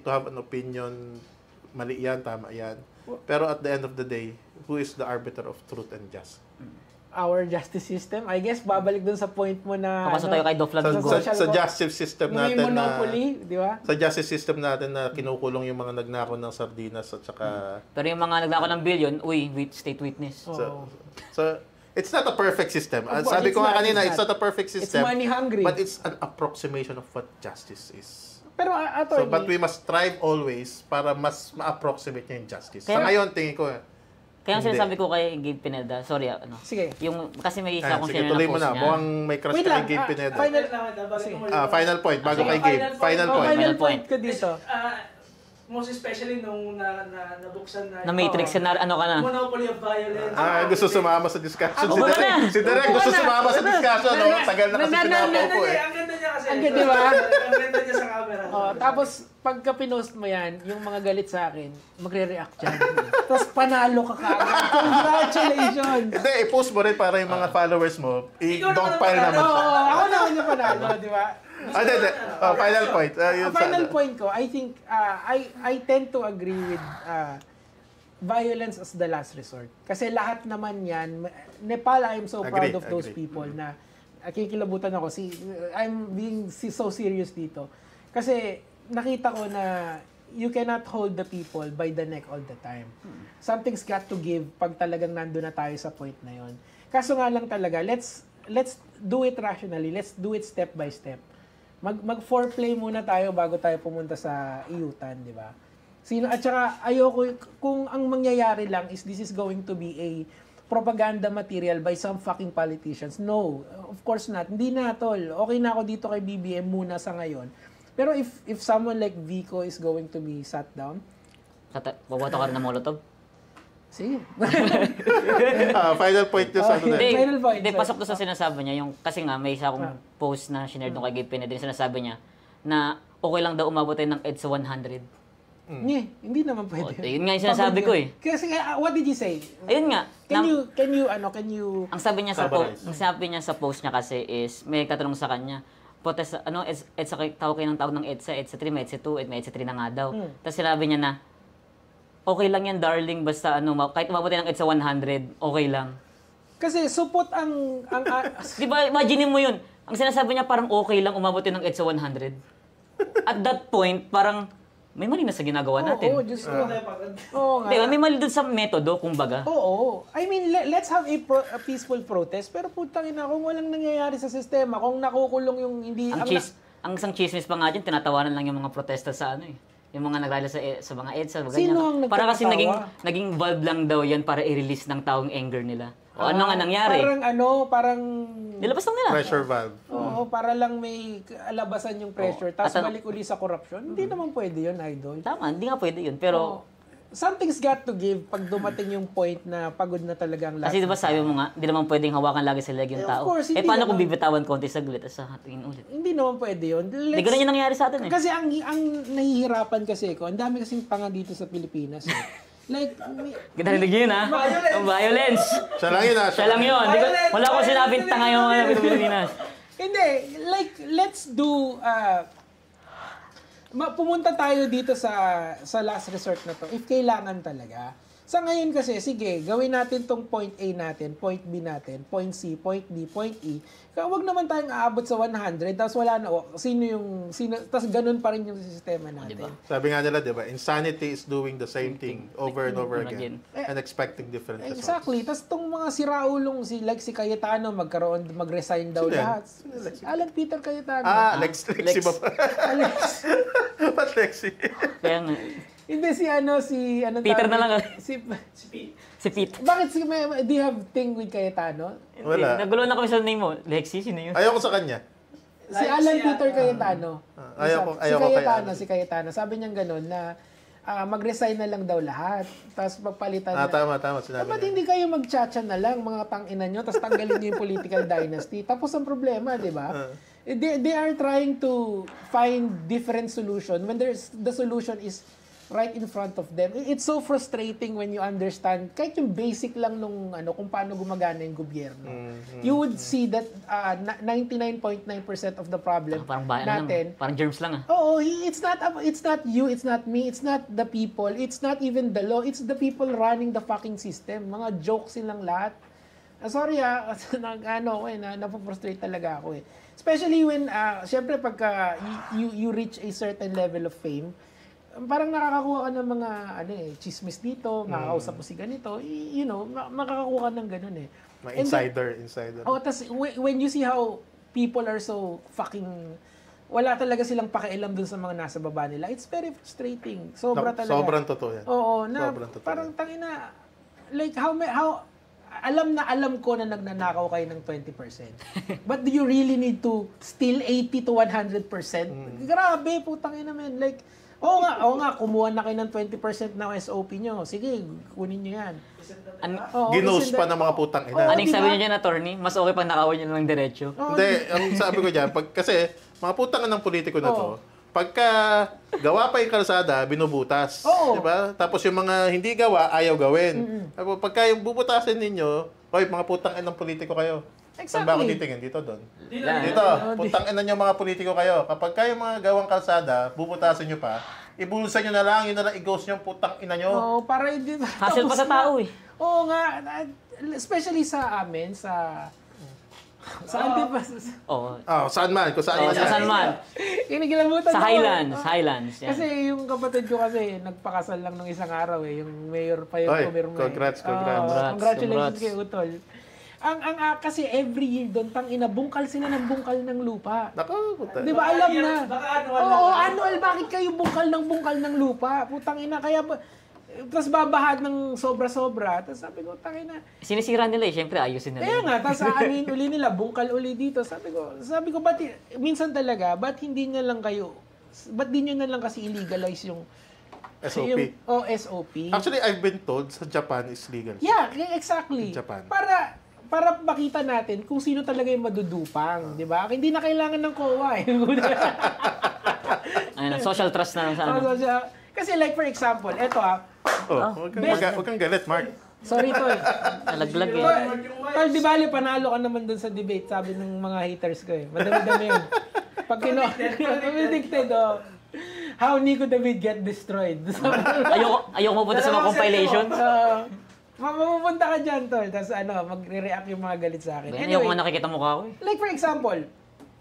have an opinion, mali yan, tama yan. Pero at the end of the day, who is the arbiter of truth and justice? Our justice system. I guess, babalik dun sa point mo na... Papasok tayo kay Dov Flamingo. Sa justice system May natin monopoly, di ba? sa justice system natin na kinukulong yung mga nagnakaw ng sardinas at saka Pero yung mga nagnako ng billion, state witness. so it's not a perfect system. Of course, Sabi ko it's nga not, kanina, it's it's not a perfect It's system. money hungry. But it's an approximation of what justice is. Pero So, but we must strive always para mas ma-approximate niya yung justice. Sa Kaya- ngayon, tingin ko, Kaya ang Hindi. sinasabi ko kay Gabe Pineda, sorry Sige. yung kasi may isa akong sige, sinare tuloy na mo post na. niya. Mukhang may crush Wait ka lang, kay Gabe Pineda. final- Final point, bago Sige, kay Gabe. final Final point. point. Final Final point point. ko dito. Most especially nung nabuksan na Na Matrix, na ano ka na. Monopoly of Violence. Gusto sumama sa discussion. Ako Si ba Derek, na? si Derek gusto sumama sa discussion. No? Tagal na kasi pinapaupo eh. Ang ganda niya kasi. Ang ganda, di ba? Ang ganda niya sa camera. Tapos, pagka pinost mo yan, yung mga galit sa akin, magre-react dyan. Tapos panalo ka kaagad. Congratulations! Hindi, i-post mo rin para yung mga followers mo, Ikaw naman i-dogpile naman Oo, siya. ako naman yung panalo, di ba? Hindi. Final point. Yun Ang final sana. point ko, I think, I tend to agree with violence as the last resort. Kasi lahat naman yan, Nepal, I'm so proud Agree, of those agree. people na kikilabutan ako. I'm being so serious dito. Kasi nakita ko na you cannot hold the people by the neck all the time. Something's got to give pag talagang nandun na tayo sa point na yon. Kaso nga lang talaga, let's do it rationally. Let's do it step by step. Mag-foreplay muna tayo bago tayo pumunta sa iyutan, di ba? At saka, ayoko, kung ang mangyayari lang is this is going to be a propaganda material by some fucking politicians. No, of course not. Hindi na, tol. Okay na ako dito kay BBM muna sa ngayon. Pero if someone like Vico is going to be sat down, Babato ka rin ng Molotov? Sige. Final point nyo sa ano na. Hindi, Final point, hindi, sir. pasok to sa sinasabi niya. Yung, kasi nga, may isa akong post na shinare doon kay Gabe Pineda. Yung sinasabi niya na okay lang daw umabot tayo ng EDSA 100. Hindi naman pwede. Yun nga yung sinasabi ko eh. Kasi what did you say? Ayun nga. Can you Ang sabi niya sa Summarize. ang sabi niya sa post niya kasi is may katanong sa kanya. Protest EDSA tawag kayo ng tawag ng EDSA 3, may EDSA 2, may EDSA 3 na nga daw. Tapos sinabi niya na okay lang yan darling basta kahit umabot tayo ng EDSA 100, okay lang. Kasi supot ang Di ba, imagine mo yun. Ang sinasabi niya parang okay lang umabot tayo ng EDSA 100. At that point, parang may mali na sa ginagawa natin. Oo, Diyos ko. Oo nga. Di ba, may mali dun sa metodo, kumbaga. Oo. I mean, let's have a peaceful protest. Pero putang ina, kung walang nangyayari sa sistema, kung nakukulong yung hindi... Ang isang chismis pa nga dyan, tinatawanan lang yung mga protesta sa yung mga nagrally sa mga EDSA, Sino ang ganyan. Para kasi nagtatawa? naging valve lang daw yan para i-release ng taong anger nila. O ano nga nangyari? Parang... Nilabas lang nila. Pressure valve. Oo, para lang may alabasan yung pressure. Tapos At balik uli sa corruption. Hindi naman pwede yun, idol. Tama, hindi nga pwede yun. Pero, Something's got to give pag dumating yung point na pagod na talaga ang lahat. kasi diba sabi mo nga, hindi naman pwedeng hawakan lagi sa leg yung Of tao. course, hindi Paano kung naman. bibitawan konti saglit at sa hatingin ulit? Hindi naman pwede yun. Hindi ganun yung nangyari sa atin eh. Kasi ang nahihirapan kasi ko, ang dami kasing tanga dito sa Pilipinas. Like, Narinig yun ha? Ang violence. Siya lang yun, Siya lang yun. Wala ko sinabing tanga yung mga Pilipinas. hindi, like, let's do, pumunta tayo dito sa last resort na to, if kailangan talaga. Sa ngayon kasi, sige, gawin natin tong point A natin, point B natin, point C, point D, point E. Huwag naman tayong aabot sa 100, tapos wala na, tapos ganun pa rin yung sistema natin. Diba? Sabi nga nila, di ba? Insanity is doing the same thing over and over again and expecting different results. Exactly. Tapos tong mga siraulong si Cayetano mag-resign daw Sino yan? lahat. Alan Peter Cayetano. Lexi ba pa? Alex. Ba't Lexi? Kaya nga, Hindi si anong Peter tawag? na lang. Si si Pete. Bakit do you have thing with Cayetano? Wala. Nagulo na kami sa name mo. Lexi, sino yun? Ayoko sa kanya. Si Alan Peter Cayetano. Ayoko Si Cayetano. Sabi niya gano'n na mag-resign na lang daw lahat. Tapos magpalitan na. Tama, sinabi Ba't niya. hindi kayo mag-chacha na lang, mga tangina nyo, tapos tanggalin nyo yung political dynasty. Tapos ang problema, di ba? They are trying to find different solution when the solution is right in front of them. It's so frustrating when you understand, kahit yung basic lang nung kung paano gumagana yung gobyerno. You would see that 99.9% of the problem Parang bayan natin, lang. Parang germs lang ah. Oo, it's not you, it's not me, it's not the people, it's not even the law, it's the people running the fucking system. Mga jokes silang lahat. Sorry napufrustrate talaga ako eh. Especially when, syempre pagka you reach a certain level of fame, parang nakakakuha ka ng mga chismis dito, makakausap mo si ganito, makakakuha ka ng ganun eh. Mga insider. Tas when you see how people are so fucking wala talaga silang pakialam dun sa mga nasa baba nila, it's very frustrating. Sobra talaga. Sobrang totoo yan. Oo, na Sobrang totoo parang yan. tangina, like how alam ko na nagnanakaw kayo ng 20%. But do you really need to steal 80 to 100%? Grabe, putang ina men. Like, oo nga, kumuha na kayo ng 20% ng SOP nyo. Sige, kunin nyo yan. Ginos pa ng mga putang ina. Anong sabi niyo dyan, attorney? Mas okay pag nakawan niyo ng diretso. Hindi, ang sabi ko dyan, kasi mga putang ng politiko na to, pagka gawa pa yung kalsada, binubutas. Oo. Diba? Tapos yung mga hindi gawa, ayaw gawin. Pagka yung bubutasin ninyo, hoy, mga putang ng politiko kayo. Saan ba ako titingin? Dito, doon. Dito, putang ina nyo mga politiko kayo. Kapag kayo mga gawang kalsada, bubutasin nyo pa, ibulsa nyo na lang, yun na lang i-ghost nyo, putang ina nyo. Oo, para hindi. Hassle pa sa tao eh. Oo nga, especially sa amin, sa Antipas. Oo. Saan man? Kung saan man. Saan man? Kinikilamutan Sa ako. Highlands. Yan. Kasi yung kapatid ko kasi, nagpakasal lang ng isang araw eh. Yung mayor pa yung Oy, pumirma. congrats. Congratulations kay Utol. Kasi every year doon, bungkal sila ng bungkal ng lupa. Naku, puta. Di ba alam na? Baka annual Oo, lang. annual. Bakit kayo bungkal ng lupa? Putang ina, kaya tapos babahan ng sobra-sobra. Tapos sabi ko, tangina. Sinisira nila eh. Siyempre, ayusin nila. Kaya nga, tapos aanin uli nila, bungkal uli dito. Sabi ko, minsan talaga, ba't di nyo na lang kasi illegalize yung SOP. SOP. Actually, I've been told sa Japan is legal. Yeah, exactly. Japan. Para makita natin kung sino talaga yung madudupang, di ba? Hindi na kailangan ng COA eh. Ayun, social trust na lang sa ano. Kasi like for example, eto Huwag kang galit, Mark. sorry tol. Nalaglag eh. Tol, di bali, panalo ka naman dun sa debate, sabi ng mga haters ko eh. Madami-dami yun. Pag predicted, how Nico David get destroyed. Ayoko mapunta sa mga compilation. Mapupunta ka dyan, tol. Tapos magre-react yung mga galit sa akin. Ayoko nga nakikita mukha ko eh. Like for example,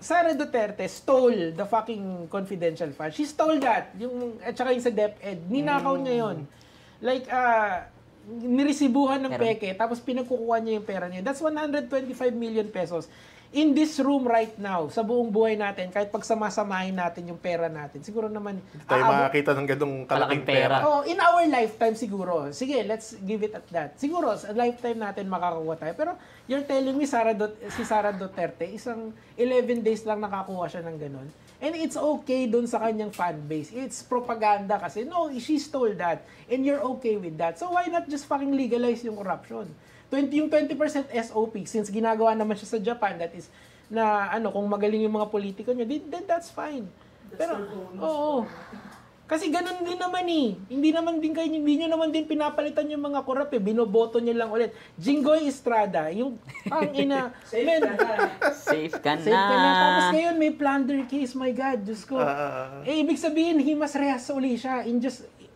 Sara Duterte stole the fucking confidential fund. She stole that. At saka yung sa DepEd. Ninakaw niya yun. Like, niresibuhan ng peke, tapos pinagkukuha niya yung pera niya. That's 125 million pesos. In this room right now, sa buong buhay natin, kahit pagsamasamahin natin yung pera natin, siguro naman... Tayo makakita ng ganung kalaking pera. In our lifetime siguro. Sige, let's give it at that. Siguro, sa lifetime natin makakuha tayo. Pero you're telling me, si Sara Duterte, isang 11 days lang nakakuha siya ng ganun. And it's okay dun sa kanyang fan base. It's propaganda kasi. No, she stole that. And you're okay with that. So why not just fucking legalize yung corruption? Yung 20% SOP, since ginagawa naman siya sa Japan, that is, na kung magaling yung mga politiko nyo, then that's fine. Pero, oo. Kasi ganun din naman eh. Hindi nyo naman din pinapalitan yung mga korap eh. Binoboto nyo lang ulit. Jinggoy Estrada, yung pang-ina. Safe ka na. Safe ka na. Tapos ngayon may plunder case, my God, Diyos ko. Ibig sabihin, Himas Rehas uli siya.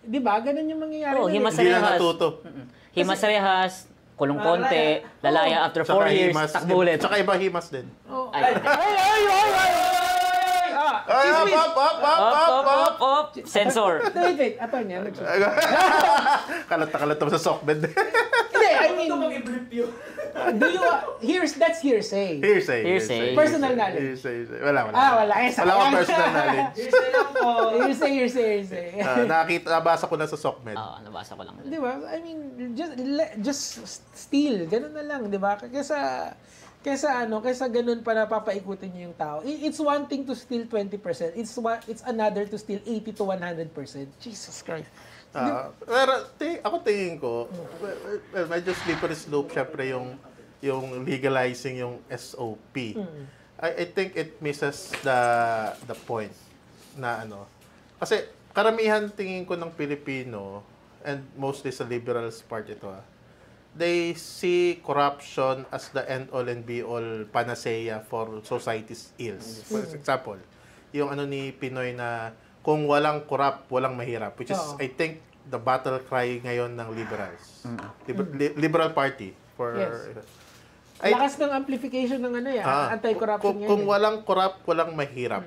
Di ba? Ganun yung mangyayari. Himas Hindi na Rehas. natuto. Himas Rehas, kulong konti, lalaya after 4 years, takbo ulit. Tsaka iba himas din. Ay! Up! Sensor. Wait. Ato niya. Kalat na kalat naman sa sockbed. Hindi, I mean, that's hearsay. Hearsay. Personal knowledge. Hearsay. Wala. Wala. Wala akong personal knowledge. Hearsay. Nabasa ko na sa sockbed. Oo, nabasa ko lang. Di ba? I mean, just steal. Ganun na lang, di ba? Kaysa ganun pa napapaikutin niyo yung tao. It's one thing to steal 20%. It's another to steal 80 to 100%. Jesus Christ. Pero ako tingin ko, medyo slippery slope syempre yung legalizing yung SOP. I think it misses the point na kasi karamihan tingin ko ng Pilipino and mostly sa liberals part ito they see corruption as the end-all and be-all panacea for society's ills. For example, yung ni Pinoy na kung walang corrupt, walang mahirap. Which is, I think, the battle cry ngayon ng liberals. Liberal Party. Lakas ng amplification ng anti-corruption ngayon. Kung walang corrupt, walang mahirap.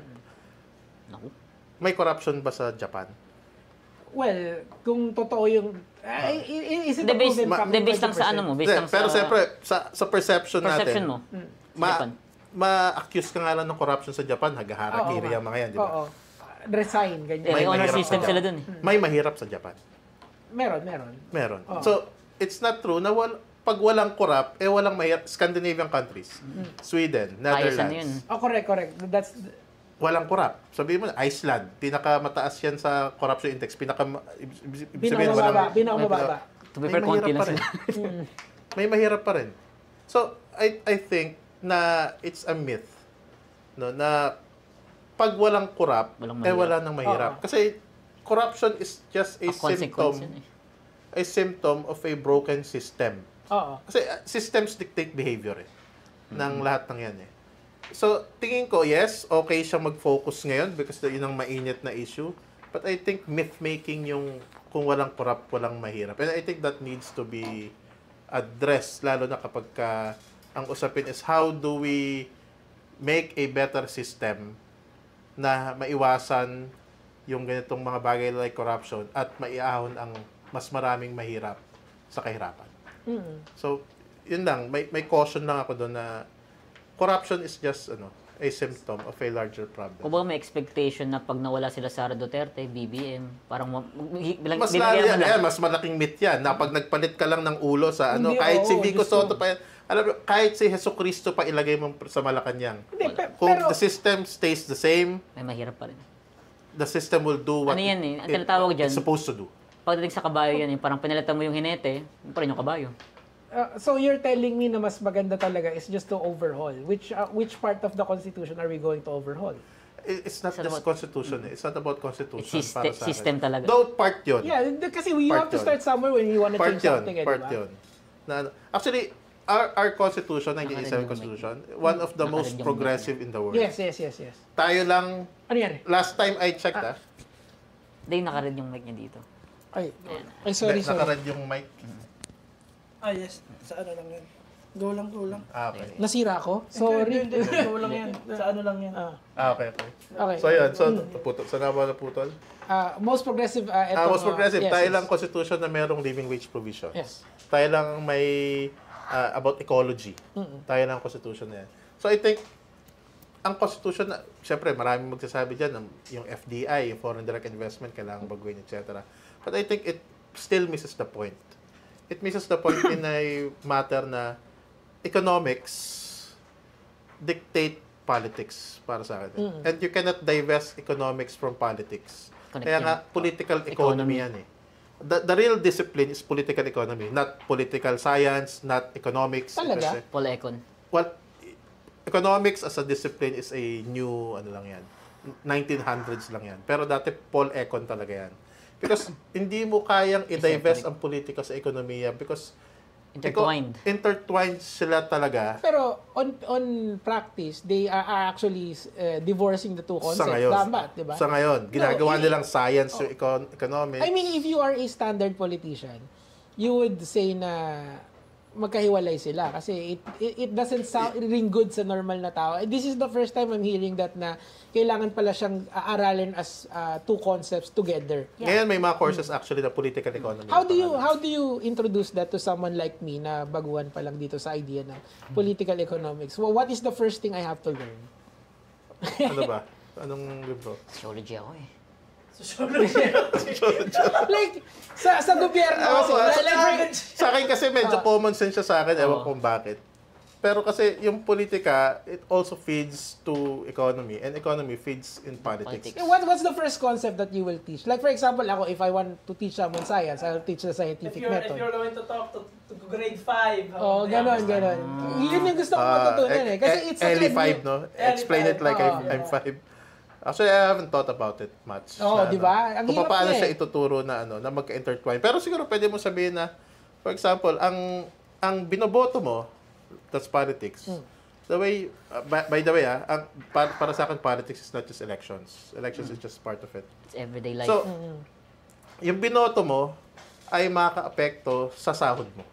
May corruption ba sa Japan? Well, kung totoo yung... is it a proven fact? Based lang sa Pero siyempre, sa perception natin, mo. ma-accuse ka nga lang ng corruption sa Japan, hagaharakiri ang mga yan, di ba? Oo. Resign, ganyan. May honor system sila dun eh. May mahirap sa Japan. Meron. So, it's not true na pag walang corrupt, walang mahirap. Scandinavian countries, Sweden, Netherlands. Correct. That's... Walang corrupt. Sabihin mo, Iceland, pinakamataas yan sa corruption index. Pinakamababa. To be fair, konti lang sila. May mahirap pa rin. So, I think na it's a myth na pag walang corrupt, wala nang mahirap. Kasi corruption is just a symptom of a broken system. Kasi systems dictate behavior ng lahat ng yan So, tingin ko, yes, okay siya mag-focus ngayon because yun ang mainit na issue. But I think myth-making yung kung walang corrupt, walang mahirap. And I think that needs to be addressed, lalo na kapag ang usapin is how do we make a better system na maiwasan yung ganitong mga bagay like corruption at maiahon ang mas maraming mahirap sa kahirapan. So, yun lang. May caution lang ako doon na corruption is just a symptom of a larger problem. Kung ba may expectation na pag nawala sila Sara Duterte, BBM, parang mas malaking myth yan na pag nagpalit ka lang ng ulo sa kahit si Vico Soto pa yan, alam mo, kahit si Jesucristo pa ilagay mo sa Malacanang. Kung the system stays the same, may mahirap pa rin. the system will do what Ano yan eh, ang tinatawag dyan, it's supposed to do. pagdating sa kabayo yan, parang pinalitan mo yung hinete, yun pa rin yung kabayo. So you're telling me na mas maganda talaga is just to overhaul. Which part of the Constitution are we going to overhaul? It's not just Constitution. It's not about Constitution. It's para sa akin. system talaga. Though part yun. Yeah, kasi you have to start somewhere when you want to change something. Part yun. Actually, our Constitution, 1987 Constitution, one of the most progressive in the world. Yes. Tayo lang, Ano yan? last time I checked Hindi, nakared yung mic niya dito. Ay, sorry. Nakared yung mic. Yes. Sa ano lang yan. Go lang. Okay. Nasira ako? Sorry. Hindi. Go lang yan. Sa ano lang yan. Okay. Okay. So yun, naputol. Saan nga ba naputol? Most progressive, Most progressive. yes, Tayo yes. lang Constitution na merong living wage provision. Yes. Tayo lang may about ecology. Tayo lang Constitution na yan. So I think, ang Constitution, syempre maraming magsasabi dyan, yung FDI, yung Foreign Direct Investment, kailangan baguhin, etc. But I think it still misses the point. It misses the point in a matter na economics dictate politics para sa akin. And you cannot divest economics from politics. Kaya nga, political economy yan eh. The real discipline is political economy, not political science, not economics. Talaga? Paul Econ. Well, economics as a discipline is a new, 1900s lang yan. Pero dati, Paul Econ talaga yan. Because hindi mo kayang i-divest ang politika sa ekonomiya because intertwined sila talaga. Pero on practice, they are actually divorcing the two concepts. Sa ngayon. Tama, di ba? Sa ngayon. Ginagawa nilang science yung economics. I mean, if you are a standard politician, you would say na magkahiwalay sila kasi it doesn't sound ring good sa normal na tao. This is the first time I'm hearing that na kailangan pala siyang aralin as two concepts together. Ngayon may mga courses actually na political economy. How do you introduce that to someone like me na baguhan pa lang dito sa idea ng political economics? Well, what is the first thing I have to learn? Ano ba? Anong libro? Sociology ako eh. Like sa gobyerno kasi. Sa akin kasi medyo common sense siya sa akin. Ewan kung bakit. Pero kasi yung politika, it also feeds to economy. And economy feeds in politics. What's the first concept that you will teach? Like for example, ako, if I want to teach someone science, I'll teach the scientific method. If you're going to talk to grade 5. Oh, ganon. Yun yung gusto ko matutunan eh. Kasi it's such a LE5, no? Explain it like I'm 5. Actually, I haven't thought about it much. Di ba? Ang Kung hirap paano niya siya ituturo na na magka-intertwine. Pero siguro pwede mo sabihin na, for example, ang binoboto mo, that's politics. The way, by the way, para sa akin, politics is not just elections. Elections is just part of it. It's everyday life. So, yung binoto mo ay makaka-apekto sa sahod mo.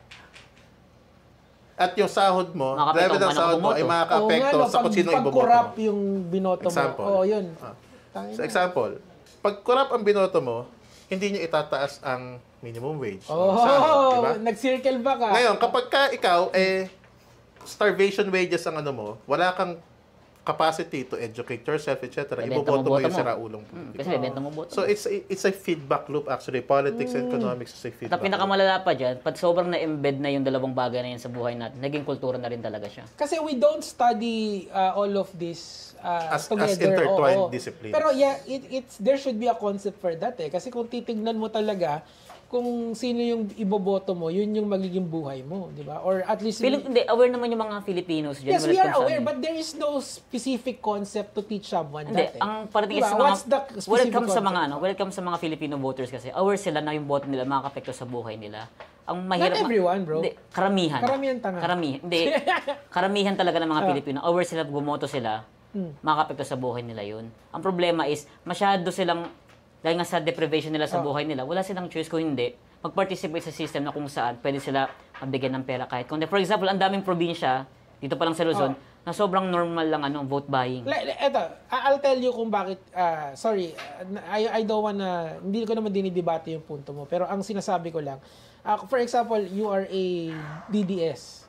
At yung sahod mo, level ng sahod mo ay makaka-apekto sa kung sino iboboto mo. Pag-corrupt yung binoto Example. mo. Yun. So example, pag corrupt ang binoto mo, hindi nyo itataas ang minimum wage. Sahod, diba? Nag-circle back ka. Ngayon, kapag ikaw, starvation wages ang mo, wala kang capacity to educate yourself, etc. Iboboto mo yung siraulong politika. Kasi bebenta mo boto. So it's a feedback loop actually. Politics and economics is a feedback At ang pinakamalala pa dyan, pag sobrang na-embed na yung dalawang bagay na yan sa buhay natin, naging kultura na rin talaga siya. Kasi we don't study all of this together. As intertwined disciplines. Pero yeah, there should be a concept for that eh. Kasi kung titignan mo talaga, kung sino yung iboboto mo, yun yung magiging buhay mo, di ba? Or at least... aware naman yung mga Filipinos dyan. Yes, we are aware, but there is no specific concept to teach someone that. Ang parating diba? when it comes sa mga Filipino voters kasi, aware sila na yung boto nila makaka-apekto sa buhay nila. Ang mahirap, not everyone, bro. Karamihan. Karamihan tanga. Karamihan talaga ng mga Pilipino. Aware sila, bumoto sila, makaka-apekto sa buhay nila yun. Ang problema is, masyado silang dahil nga sa deprivation nila sa buhay nila, wala silang choice kung hindi mag-participate sa system na kung saan pwede sila mabigyan ng pera kahit kung. For example, ang daming probinsya, dito pa lang sa Luzon, na sobrang normal lang vote buying. Eto, I'll tell you kung bakit, sorry, I don't wanna, hindi ko naman dinidebate yung punto mo, pero ang sinasabi ko lang, for example, you are a DDS.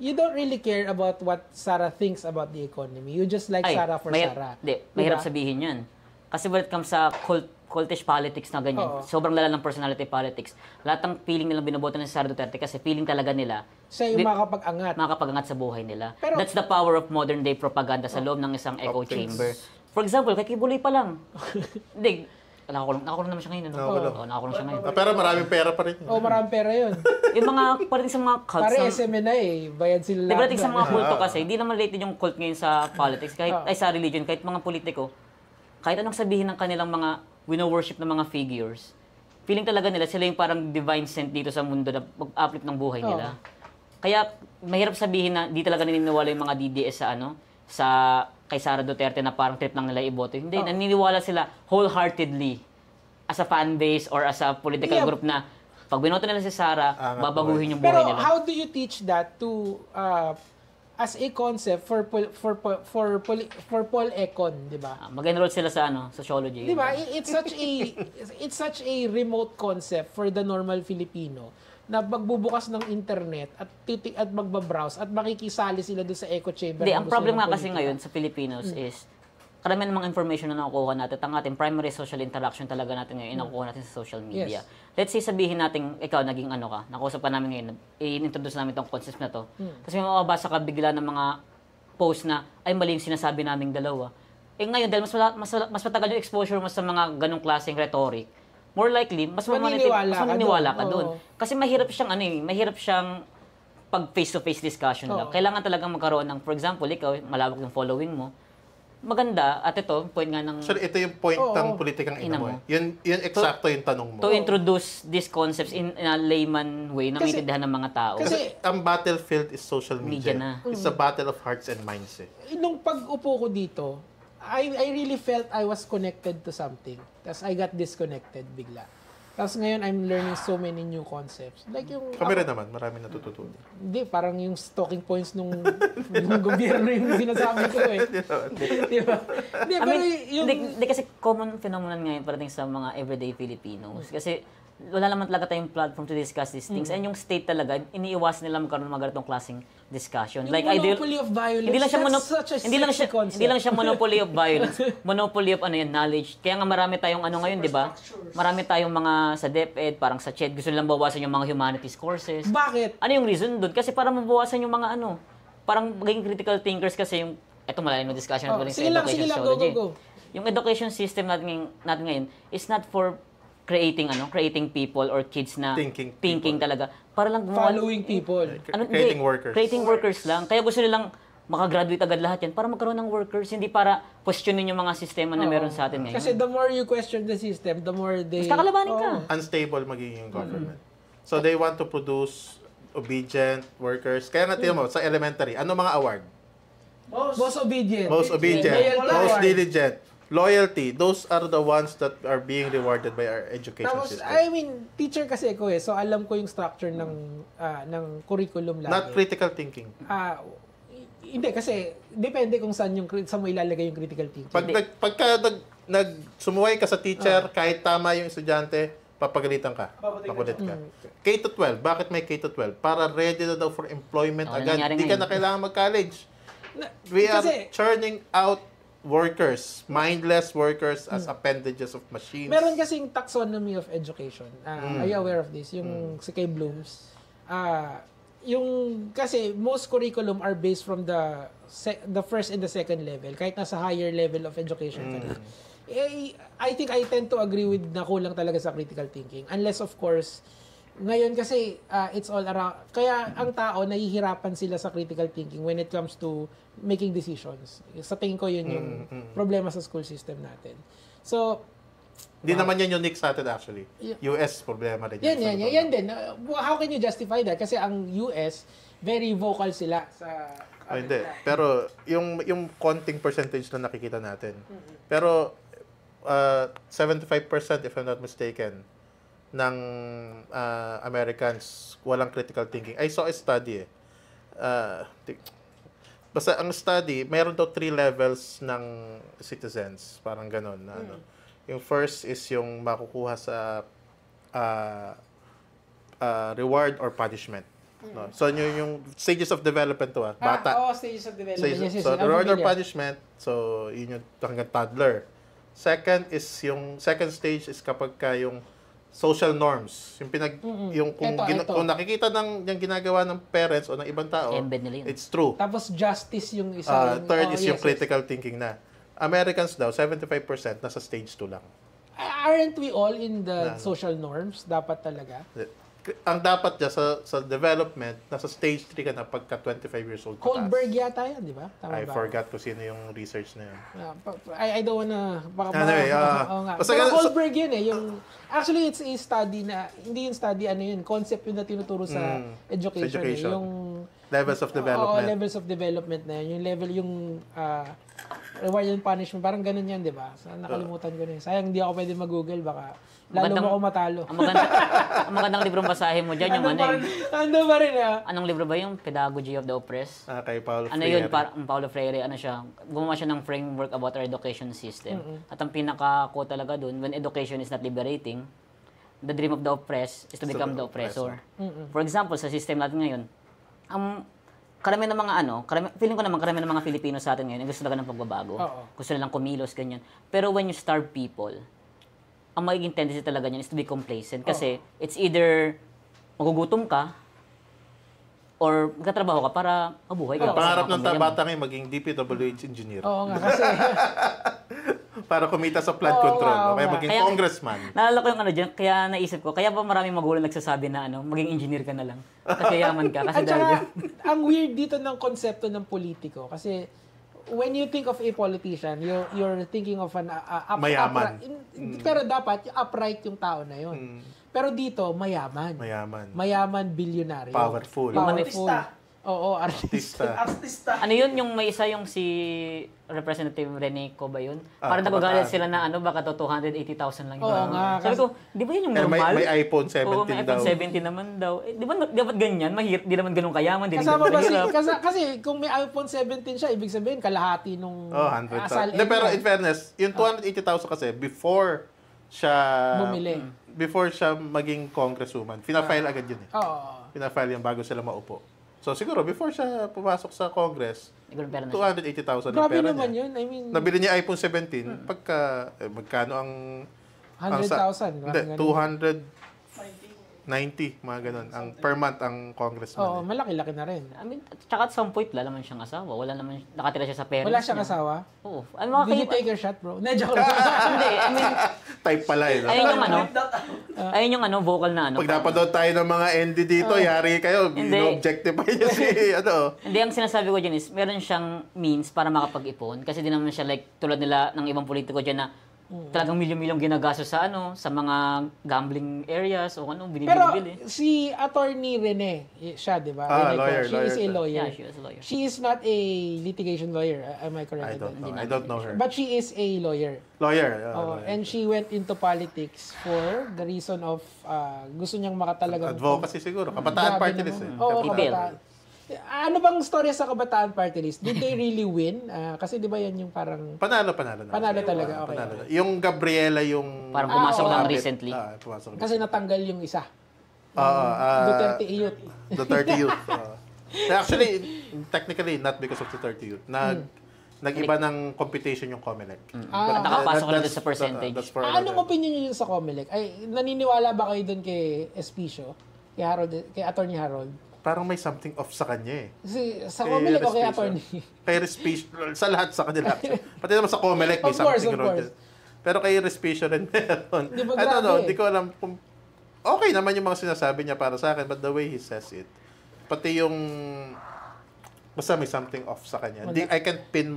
You don't really care about what Sarah thinks about the economy. You just like Sarah for Sarah. Mahirap sabihin yan. Kasi when it comes sa cultish politics na ganyan, sobrang lala ng personality politics, lahat ng feeling nilang binoboto ng Sara Duterte kasi feeling talaga nila siya yung makakapag-angat sa buhay nila. Pero, that's the power of modern day propaganda sa loob ng isang echo chamber. For example, kay Kibuloy pa lang. Hindi, nakakulong naman siya ngayon. Ano? Nakakulong. Oo, nakakulong siya ngayon. Pero maraming pera pa rin. Maraming pera yun. Yung mga, parating sa mga cults. Pare SMNI bayad sila Di parating sa mga kulto kasi, hindi naman related yung cult ngayon sa politics, kahit ay sa religion, kahit mga politiko, kahit anong sabihin ng kanilang mga wino-worship ng mga figures, feeling talaga nila sila yung parang divine sent dito sa mundo na mag-uplift ng buhay nila. Kaya mahirap sabihin na di talaga naniniwala yung mga DDS sa sa kay Sara Duterte na parang trip lang nila iboto. Hindi, naniniwala sila wholeheartedly as a fan base or as a political group na pag binoto nila si Sara, babaguhin yung buhay Pero nila. how do you teach that to as a concept for Paul Econ, di ba? Mag-enroll sila sa sociology. Di ba? It's such a remote concept for the normal Filipino na magbubukas ng internet at magbabrowse at makikisali sila doon sa echo chamber. Hindi, ang problem nga kasi ngayon sa Filipinos is karamihan ng mga information na nakukuha natin, ang ating primary social interaction talaga natin ngayon, nakukuha natin sa social media. Yes. Let's say sabihin natin, ikaw naging ka, nakusap pa namin ngayon, i-introduce namin itong concept na to. Tapos may mababasa ka bigla ng mga post na, ay mali yung sinasabi naming dalawa. Ngayon, dahil mas matagal yung exposure mo sa mga ganong klaseng rhetoric, more likely, mas maniniwala ka doon. Kasi mahirap siyang pag face-to-face discussion lang. Kailangan talagang magkaroon ng, for example, ikaw, malawak yung following mo, maganda, at ito, point nga ng... So, ito yung point ng politikang ina mo. Yun eksakto yung tanong mo. To introduce these concepts in a layman way na maintindihan ng mga tao. Kasi ang battlefield is social media. na. It's a battle of hearts and minds. Nung pag-upo ko dito, I really felt I was connected to something. Tapos I got disconnected bigla. Tapos ngayon, I'm learning so many new concepts. Like yung... Kami rin naman, marami natututunan. Hindi, parang yung talking points nung gobyerno yung sinasabi ko eh. Di ba? Hindi, pero yung... Hindi kasi common phenomenon ngayon parating sa mga everyday Filipinos. Kasi wala naman talaga tayong platform to discuss these things. And yung state talaga, iniiwasan nila magkaroon ng mga ganitong klaseng discussion. Yung monopoly of violence, such a sexy concept. Hindi lang siya monopoly of violence. Monopoly of knowledge. Kaya nga marami tayong ngayon, di ba? Marami tayong mga sa DepEd, parang sa CHED, gusto nilang bawasan yung mga humanities courses. Bakit? Ano yung reason doon? Kasi para mabawasan yung mga parang maging critical thinkers kasi yung, eto malalim na discussion natin sa education sociology. Go. Yung education system natin ngayon is not for creating people or kids na thinking talaga para lang following people. Creating workers lang. Kaya gusto nilang makagraduate agad lahat yan para magkaroon ng workers, hindi para questionin yung mga sistema na meron sa atin ngayon. Kasi the more you question the system, the more they... Mas kakalabanin ka. Unstable magiging yung government. So they want to produce obedient workers. Kaya nga tingnan mo, sa elementary, ano mga award? Most obedient. Most diligent. Loyalty, those are the ones that are being rewarded by our education system. I mean, teacher kasi ako so alam ko yung structure ng curriculum lagi. Not critical thinking. Hindi kasi depende kung saan mo ilalagay yung critical thinking. Pagka sumuway ka sa teacher, kahit tama yung estudyante, papagalitan ka. Pakulit ka. K-12, bakit may K-12? Para ready na daw for employment agad. Hindi ka na kailangan mag-college. We are churning out workers, mindless workers as appendages of machines. Meron kasing taxonomy of education. Are you aware of this? Yung si Kay Bloom's. Yung kasi most curriculum are based from the first and the second level, kahit nasa higher level of education ka na. I think I tend to agree with na kulang talaga sa critical thinking. Unless of course, ngayon kasi it's all around. Kaya ang tao nahihirapan sila sa critical thinking when it comes to making decisions. Sa tingin ko yun yung problema sa school system natin. So, hindi naman yan unique sa atin actually. US problema rin. Yan din. How can you justify that? Kasi ang US, very vocal sila sa... Hindi. Pero yung konting percentage na nakikita natin. Pero 75% if I'm not mistaken ng Americans walang critical thinking. I saw a study basta ang study, mayroon daw 3 levels ng citizens. Parang ganon. Na, yung first is yung makukuha sa reward or punishment. No? So, yung stages of development to. Bata. Stages of development. So, reward or punishment. So, yun yung hanggang toddler. Second stage is kapag yung social norms, yung kung nakikita yung ginagawa ng parents o ng ibang tao, it's true. Tapos justice yung isa. Third is yung critical thinking na. Americans daw, 75% nasa stage 2 lang. Aren't we all in the social norms? Dapat talaga. Ang dapat niya sa development, nasa stage 3 ka na pagka 25 years old. Goldberg yata yan, di ba? Tama I ba? forgot kung sino yung research na yun. I don't wanna... Anyway, nga. basta Pero ganun, Goldberg yun eh. Actually, it's a study na... Hindi yung study, ano yun, concept yun na tinuturo sa education. education. Yung levels of development. levels of development na yun. Yung level, yung reward and punishment. Parang ganun yan, di ba? So, nakalimutan ko na yun. Sayang, hindi ako pwede mag-google. Baka lalo mo ako matalo. Ang magandang librong basahin mo dyan, yung Ando pa rin ah. anong libro ba yung Pedagogy of the Oppressed? Kay Paulo Ano Freire. yun, Paulo Freire, ano siya, gumawa siya ng framework about our education system. At ang pinaka-quote talaga dun, when education is not liberating, the dream of the oppressed is to become the oppressor. For example, sa system natin ngayon, karamihan ng mga feeling ko naman karamihan ng mga Pilipino sa atin ngayon, gusto talaga ng pagbabago. Gusto nilang kumilos, ganyan. Pero when you starve people, ang magiging tendency talaga niyan is to be complacent. Kasi it's either magugutom ka or magtatrabaho ka para mabuhay ka. Ang pangarap ng bata ngayon maging DPWH engineer. Oo nga, kasi... Para kumita sa flood control. Kaya maging congressman. Naalala ko yung dyan, kaya naisip ko, kaya ba maraming magulang nagsasabi na maging engineer ka na lang. Kasi yaman ka. Kasi At saka, ang weird dito ng konsepto ng politiko. Kasi, when you think of a politician, you're thinking of an mayaman. Pero dapat upright yung tao na yun. Pero dito, mayaman. Mayaman, bilyonaryo. Powerful. Oo, artista. Ano yun, yung may isa yung si Representative Rene Co ba yun? Parang nagagalit sila na baka to 280,000 lang yun. Oo nga. Sabi ko, di ba yun yung normal? May iPhone 17 Oo, may iPhone 17 naman daw. Di ba dapat ganyan? Mahirap, di naman ganun kayaman. Kasama ba kasi kung may iPhone 17 siya, ibig sabihin kalahati nung 100,000. Pero in fairness, yung 280,000 kasi before siya bumili. Before siya maging congresswoman, pina-file agad yun eh. Oo. Pina-file yan bago sila maupo. So siguro before siya pumasok sa Congress, 280,000 ang Grabe pera naman niya. yun. I mean, Nabili niya iPhone 17 pagka magkano ang 100,000. Hindi, 290, mga ganun. Ang per month ang congressman. Oo, malaki-laki na rin. I mean, tsaka at some point, wala naman siyang asawa. Wala naman, nakatira siya sa parents Wala siyang niya. asawa? Oo. Did you take your shot, bro? Joke lang. Hindi, I mean, Type pala eh. No? ayun yung vocal na Pag napanood tayo ng mga ND dito, yari kayo. Ino-objectify niya si Hindi, ang sinasabi ko dyan is, meron siyang means para makapag-ipon. Kasi di naman siya like, tulad nila ng ibang politiko dyan na talagang milyon-milyong ginagastos sa sa mga gambling areas o binibili. Pero si Attorney Rene, siya, di ba? Lawyer. She is a lawyer. Yeah, she is a lawyer. She is not a litigation lawyer. Am I correct? I don't know her. But she is a lawyer. Lawyer. And she went into politics for the reason of gusto niyang makatalagang... Advocacy siguro. Kabataan party list eh. Oo, kabataan. Ano bang storya sa Kabataan Party List? Did they really win? Kasi di ba yan yung parang... Panalo na. Panalo talaga, okay. Panalo. Yung Gabriela yung... Parang pumasok lang recently. Kasi natanggal yung isa. Duterte Youth. Duterte Youth. Actually, technically, not because of Duterte Youth. Nag-iba ng computation yung COMELEC. Nakapasok na doon sa percentage. Anong opinion niyo sa COMELEC? Ay, naniniwala ba kayo doon kay Espicio? Kay Attorney Harold? Parang may something off sa kanya eh. Kasi sa COMELEC o kay Attorney? Kay Respicio, sa lahat sa kanila. Pati naman sa COMELEC may something wrong. Pero kay Respicio rin meron. Di ba Hindi ko alam kung... Okay naman yung mga sinasabi niya para sa akin, but the way he says it, pati yung... Basta may something off sa kanya. I can't pin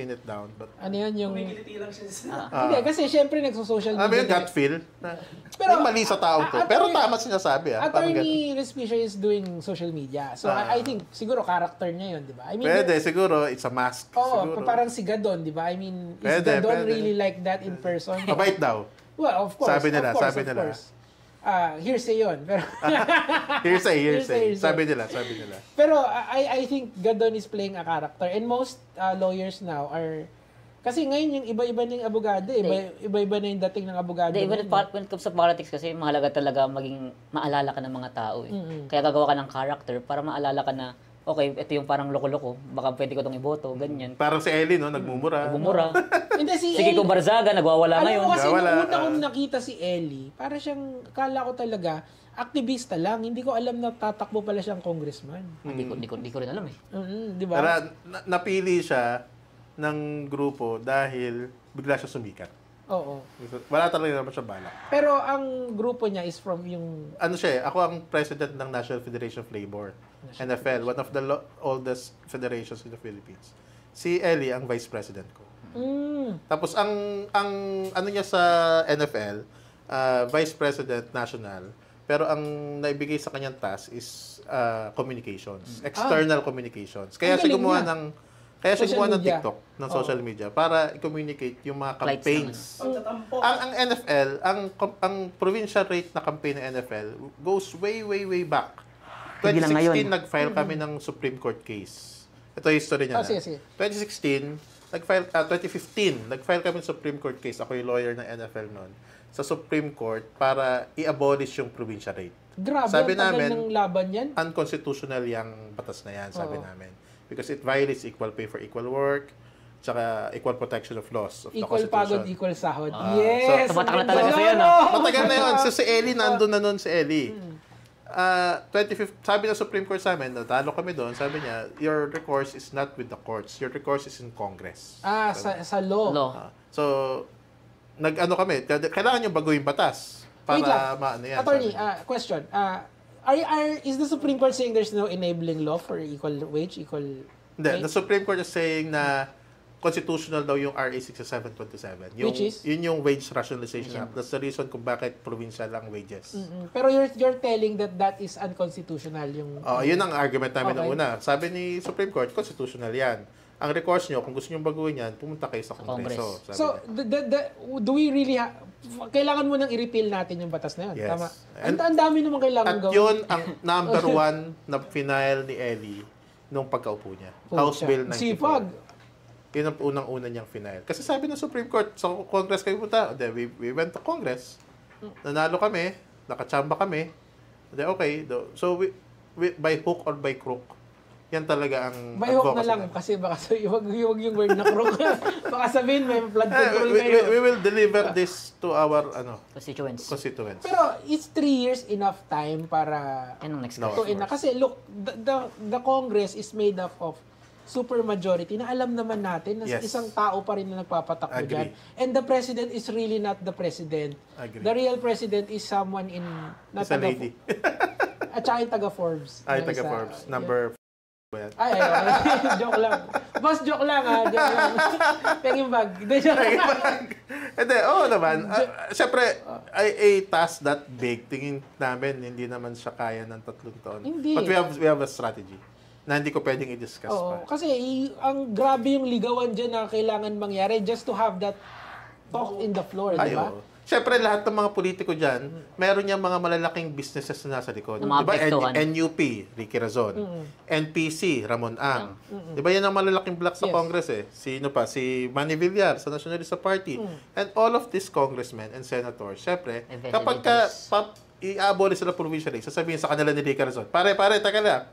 it down. But... Ano yun yung... Kumikiliti lang siya. Hindi, kasi syempre nagso-social media. Yung gut feel. Pero mali sa tao to. Pero tama sinasabi. Attorney Respicio is doing social media. So I think siguro character niya yun, di ba? I mean, pwede, siguro. It's a mask. Oo, parang si Gadon, di ba? I mean, is Gadon really like that in person? Mabait daw. Well, of course. Sabi nila. Hearsay yun. Pero hearsay. Sabi nila. Pero I think Gadon is playing a character. And most lawyers now are... Kasi ngayon yung iba-iba na yung abogado eh. Iba-iba na yung dating ng abogado. When it comes sa politics kasi, mahalaga talaga maging maalala ka ng mga tao eh. Kaya gagawa ka ng character para maalala ka na, okay, ito yung parang loko-loko, baka pwede ko itong iboto, ganyan. Parang si Ellie, no? Nagmumura. Hindi, si Kiko Barzaga, nagwawala Alam ngayon. mo kasi nung una kong nakita si Ellie, para siyang, kala ko talaga, aktivista lang. Hindi ko alam na tatakbo pala siyang congressman. Hindi ko rin alam eh. Di ba? Napili siya ng grupo dahil bigla siya sumikat. Oo. Wala talaga naman siya balak. Pero ang grupo niya is from yung... Ano siya ako ang president ng National Federation of Labor, NFL, one of the oldest federations in the Philippines. Si Ellie ang vice president ko. Tapos ang ano niya sa NFL, vice president national, pero ang naibigay sa kanyang task is communications, external communications. Kaya siya gumawa ng TikTok, ng social media para i-communicate yung mga campaigns. Ang NFL, ang provincial rate na campaign ng NFL goes way back. 2016 nag-file kami ng Supreme Court case. Ito yung history niya. Sige. 2016 2015 nag-file kami ng Supreme Court case. Ako yung lawyer ng NFL noon sa Supreme Court para i-abolish yung provincial rate. Grabe, sabi ang tagal namin, ng laban yan. Unconstitutional yung batas na yan, sabi namin. Because it violates equal pay for equal work, tsaka equal protection of laws of Equal the Constitution. pagod, equal sahod. Yes! So, tumatak na talaga sa'yo, no? Matagal na yun. Si Ellie, nandun na nun si Ellie. 2015, sabi ng Supreme Court sa amin, natalo kami doon, sabi niya, your recourse is not with the courts. Your recourse is in Congress. Sa law. So, nag-ano kami, kailangan yung baguhin batas para maano yan. Attorney, question. Is the Supreme Court saying there's no enabling law for equal wage, equal Hindi, pay? the Supreme Court is saying na constitutional daw yung RA 6727. Which is? Yun yung Wage Rationalization Act. That's the reason kung bakit provincial ang wages. Pero you're telling that is unconstitutional yung... Yun ang argument namin Okay. noong una. Sabi ni Supreme Court, constitutional yan. Ang recourse nyo, kung gusto nyo baguhin yan, pumunta kayo sa Kongreso. Sabi So, niya. do we really kailangan mo nang i-repeal natin yung batas na yun? Yes. Tama. And- Ang dami naman kailangan At gawin. yun ang number one na final ni Ellie nung pagkaupo niya. House Bill 94. Sipag. Yun ang unang-una niyang final. Kasi sabi ng Supreme Court, sa Congress kayo punta. Then we went to Congress. Nanalo kami. Nakachamba kami. Then okay. So, we, by hook or by crook, yan talaga ang By hook na advocacy lang natin. kasi baka wag yung word na crook. Baka sabihin may flood control kayo. We will deliver this to our Constituents. constituents. Pero is 3 years enough time para Yan ang next No. question. kasi look, the Congress is made up of super majority na alam naman natin na Yes. isang tao pa rin na nagpapatakbo Agree. dyan. And the president is really not the president. Agree. The real president is someone in... It's a lady. At saka yung taga-Forbes. Ay, na taga isa. Forbes. Number Ay, joke lang. Boss, joke lang ha. Joke lang. Penging bag. Hindi, joke lang. Hindi, naman. Siyempre, a task that big, tingin namin, hindi naman siya kaya ng 3 taon. Hindi. But we have a strategy na hindi ko pwedeng i-discuss Oo, pa. kasi ang grabe yung ligawan dyan na kailangan mangyari just to have that talk in the floor, di ba? Ayo. Siyempre, lahat ng mga politiko dyan, meron niyang mga malalaking businesses na nasa likod. Na mga Diba? apektuhan. NUP, Ricky Razon. NPC, Ramon Ang. Diba yan ang malalaking block sa Yes. Congress eh? Sino pa? Si Manny Villar sa Nationalista Party. And all of these congressmen and senators, siyempre, Eventually kapag i-abolish sila provincial rate, sasabihin sa kanila ni Ricky Razon, pare, taka lang.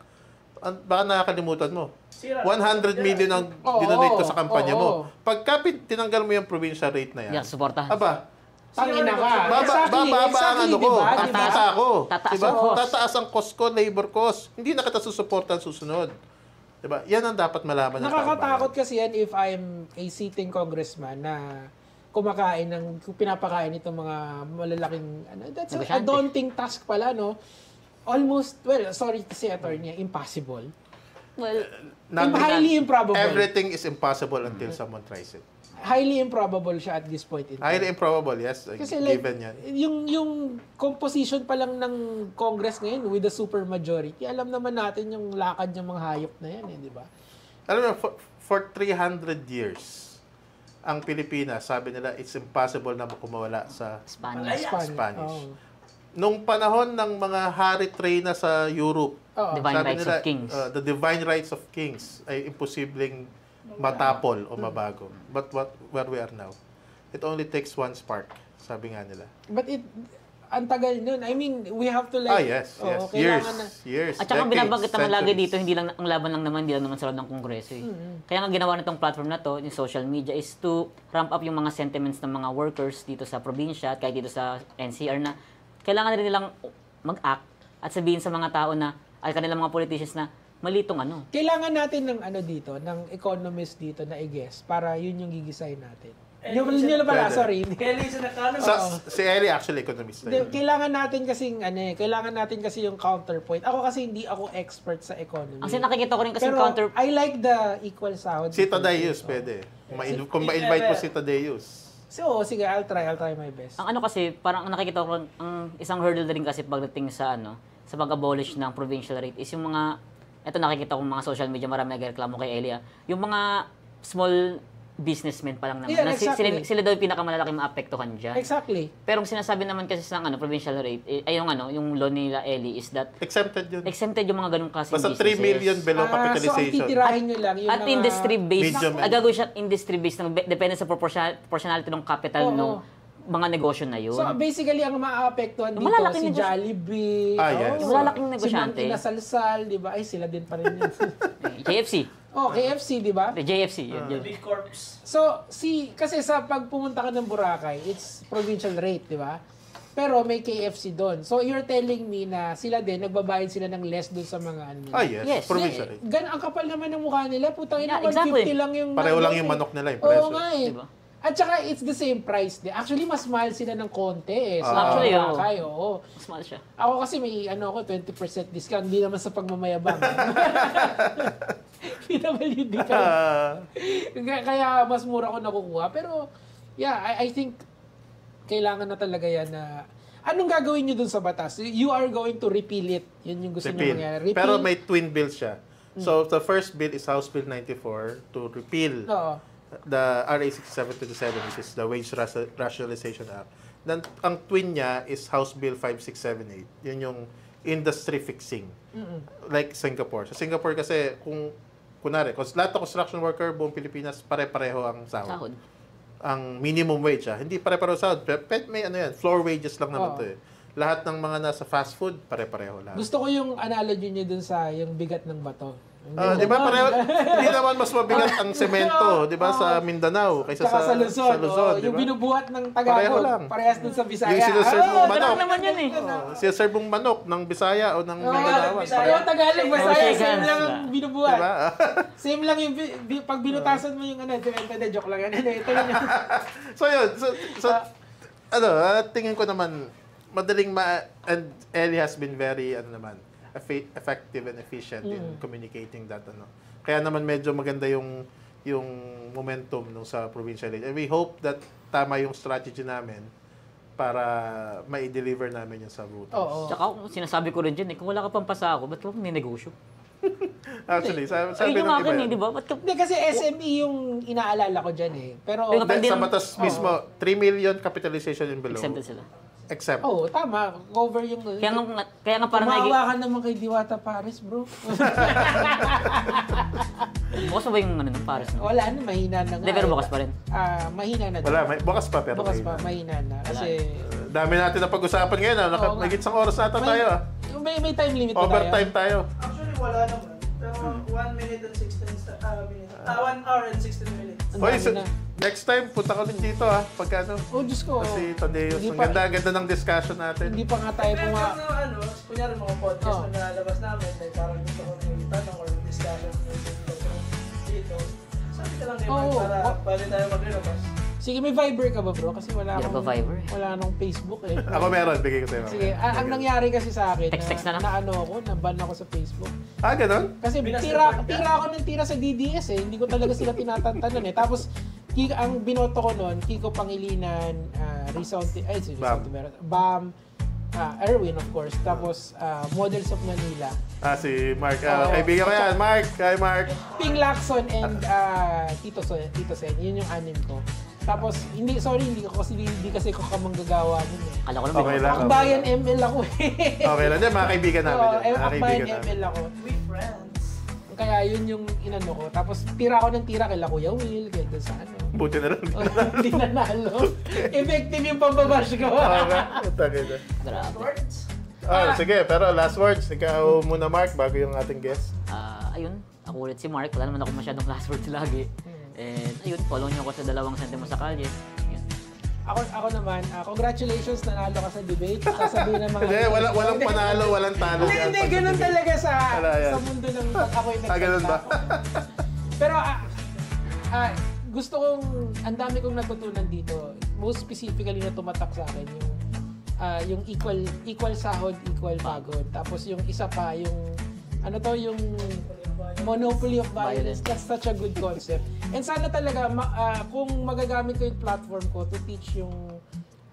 Baka nakakalimutan mo. 100 million ang dinonate ko sa kampanya mo. Pagka tinanggal mo yung provincial rate na yan, Yeah, suportahan. aba, Tangina ka. bababa ang ano ko, diba? ang kita ko. Tataas Diba? ang cost. Tataas ang cost ko, labor cost. Hindi na kita susuportan susunod. Diba? Yan ang dapat malaman ng Nakakatakot taong bayan. kasi yan if I'm a sitting congressman na pinapakain itong mga malalaking, that's a Negosyante. daunting task pala, no? Almost, well, sorry to say, attorney, impossible. Well, Highly improbable. Everything is impossible until someone tries it. Highly improbable siya at this point in time. Highly improbable, yes. Kasi like, Given yan. yung composition pa lang ng Congress ngayon with the super majority, alam naman natin yung lakad ng mga hayop na yan, di ba? Alam mo, for 300 years, ang Pilipinas, sabi nila, it's impossible na kumawala sa Spanish. Spanish. Oo. Nung panahon ng mga hari Treyna sa Europe, Oo. Divine sabi rights nila, of kings. The divine rights of kings ay imposibleng matapol o mabago. But where we are now, it only takes one spark, sabi nga nila. But ang tagal nun. I mean, we have to like... Yes. kailangan na... Years. At saka decades, binabanggit naman lagi centuries. dito, hindi lang ang laban lang naman, hindi lang naman sa loob ng Kongreso. Eh. Kaya nga ginawa nitong platform na to, yung social media, is to ramp up yung mga sentiments ng mga workers dito sa probinsya at kahit dito sa NCR na kailangan rin nilang mag-act at sabihin sa mga tao na, ay kanilang mga politicians na malitong ano. Kailangan natin ng ano dito, ng economist dito na i-guess para yun yung gigisahin natin. Yun na pala, sorry. Ellie sa nakano. Si Ellie actually economist. Kailangan natin kasi yung counterpoint. Ako kasi hindi ako expert sa economy. Ang nakikita ko rin kasi Pero counter... I like the equal sound. Si Tadeus, pwede. Kung ma-invite mo si Tadeus. So, sige, I'll try my best. Ang ano kasi, parang ang nakikita ko, ang isang hurdle na rin kasi pagdating sa ano, sa pag-abolish ng provincial rate is yung mga, eto nakikita ko mga social media, marami nagreklamo kay Elia, yung mga small businessmen pa lang naman. Yeah, na exactly. sila daw yung pinakamalalaking maapektuhan dyan. Exactly. Pero ang sinasabi naman kasi sa provincial rate, yung law nila Ellie is that Exempted yun. exempted yung mga ganung klaseng Basta businesses. 3 million below So, ang capitalization. titirahin nyo lang yung At mga... industry-based, medium and- gagawin siya industry-based, depende sa proportionality ng capital Oo. ng mga negosyo na yun. So, basically, ang maapektuhan Yung dito, malalaking si negosyo. Jollibee, Yes. Yung malalaking negosyante. si Mang Inasalsal, di ba? Ay, sila din pa rin yun. JFC. KFC, di ba? The JFC, yun. Big Corps. So, kasi sa pag pumunta ka ng Boracay, it's provincial rate, di ba? Pero may KFC doon. So, you're telling me na sila din, nagbabayad sila ng less doon sa mga ano. Yes. Yes. Provincial. Ang kapal naman ng mukha nila. Putang ina, Yeah, exactly. 150 lang yung... Pareho lang yung manok nila, yung presyo. Oo nga eh. Diba? At saka, it's the same price. Actually, mas mahal sila ng konti eh. Sa Actually, Boracay, oo. Mas mahal siya. Ako kasi may 20% discount. Hindi naman sa pagmamayabang. PWD ka. Kaya mas mura ko nakukuha. Pero, yeah, I think kailangan na talaga yan na... Anong gagawin nyo dun sa batas? You are going to repeal it. Yun yung gusto nyo Repeal. mangyari. Repeal. Pero may twin bill siya. So, the first bill is House Bill 94 to repeal Oo. the RA 6727, which is the Wage Rationalization Act. Then, ang twin niya is House Bill 5678. Yun yung industry fixing. Like Singapore. Sa Singapore kasi, kunwari, lahat ng construction worker, buong Pilipinas, pare-pareho ang Sahod. Ang minimum wage, hindi pare-pareho sahod. May floor wages lang naman to eh. Lahat ng mga nasa fast food, pare-pareho lahat. Gusto ko yung analogy nyo dun sa yung bigat ng bato. Di ba pareho? Hindi naman mas mabigat ang semento, di ba, sa Mindanao kaysa Tsaka sa Luzon. Luzon, di Yung ba? binubuhat ng Pareho lang. Tagalog. Parehas dun sa Bisaya. Yung sinaserve mong manok. Ganun naman yun eh. Sinaserve mong manok ng Bisaya o ng Mindanao. Pero Tagalog, Bisaya, Shake same hands lang ang ba? binubuhat. Diba? Same lang yung, pag binutasan mo yung joke lang yan. Ito yun. So yun, tingin ko naman, madaling and Ellie has been very, effective and efficient in communicating that, Kaya naman medyo maganda yung momentum nung sa provincial rate. And we hope that tama yung strategy namin para ma-deliver namin yung sa voters. Oo. Tsaka sinasabi ko rin dyan kung wala ka pang pasako, ba't ka ninegosyo? Actually, sabi Ayun yung ng akin iba di ba? Ba't ka... Hindi, kasi SME yung inaalala ko dyan eh. Pero, Sa batas mismo, 3 million capitalization and below. Exempted sila. Except. tama. Cover yung... Kaya nga parang Kumawa ka naman kay Diwata Paris, bro. Bukas na ba yung ng Paris? No? Wala na, mahina na nga. Hindi, pero bukas pa rin. Mahina na. Wala, bukas pa pero Bukas pa, mahina na. Kasi... Dami natin na pag-usapan ngayon. Nagit isang oras nata tayo. May time limit na tayo. Overtime tayo. Actually, wala naman. Pero 1 minute and 16 minutes. 1 hour and 16 minutes. Ang Hoy, dami na. next time, punta ka ulit dito pagkano. Oh, Diyos ko. Kasi Tadeus, Hindi ang pa- ganda ng discussion natin. Hindi pa nga tayo Pero puma... kunyari mga podcast Oh. na nalalabas namin, like parang gusto ko yung tanong or discussion dito. Sabi ka lang kay Mark Oo. para pwede tayo mag-relabas. Sige, may Viber ka ba, bro? Kasi wala Hindi akong... ba Viber? Wala akong Facebook eh. Ako meron, bigay ko sa'yo. Sige, ang nangyari kasi sa akin, Text na lang. naban ako sa Facebook. Ganon? Kasi Binasa tira ako ng tira sa DDS eh. Hindi ko talaga sila tinatantanan eh. Tapos, ang binoto ko noon, Kiko Pangilinan, Rizon Tivero, Bam, Erwin of course, tapos Models of Manila. Si Mark. Oo. Kaibigan ko yan. Mark. Hi, Mark. Ping Lacson and Tito Sen, yun yung anim ko. Tapos, hindi kasi ko kamanggagawa nun eh. Kala ko lang Okay lang. Akbayan ML ako eh. Okay lang. Yan, mga kaibigan namin. Oo, yan. Mga Akbayan kaibigan namin. ML ako. We friends. Kaya yun yung inano ko. Tapos tira ko ng tira kay Kuya Will, kaya doon sa ano. Buti na lang. Hindi nanalo. Effective yung pambabash ko. Tagay na. Grabe. Words? Sige, pero last words. Ikaw muna, Mark, bago yung ating guest. Ayun, ako ulit si Mark. Wala naman ako masyadong last words lagi. And ayun, follow niyo ako sa 2 Sentimo sa Kalye. Ayun. Ako naman, congratulations, nanalo ka sa debate. Sasabihin ng mga... Hindi, walang panalo, walang talo. Hindi, ganun talaga sa mundo ng ako'y Ganun ba? Pero gusto kong, ang dami kong natutunan dito. Most specifically na tumatak sa akin, yung equal sahod, equal pagod. Tapos yung isa pa, yung yung monopoly of violence. That's such a good concept. And sana talaga, kung magagamit ko yung platform ko to teach yung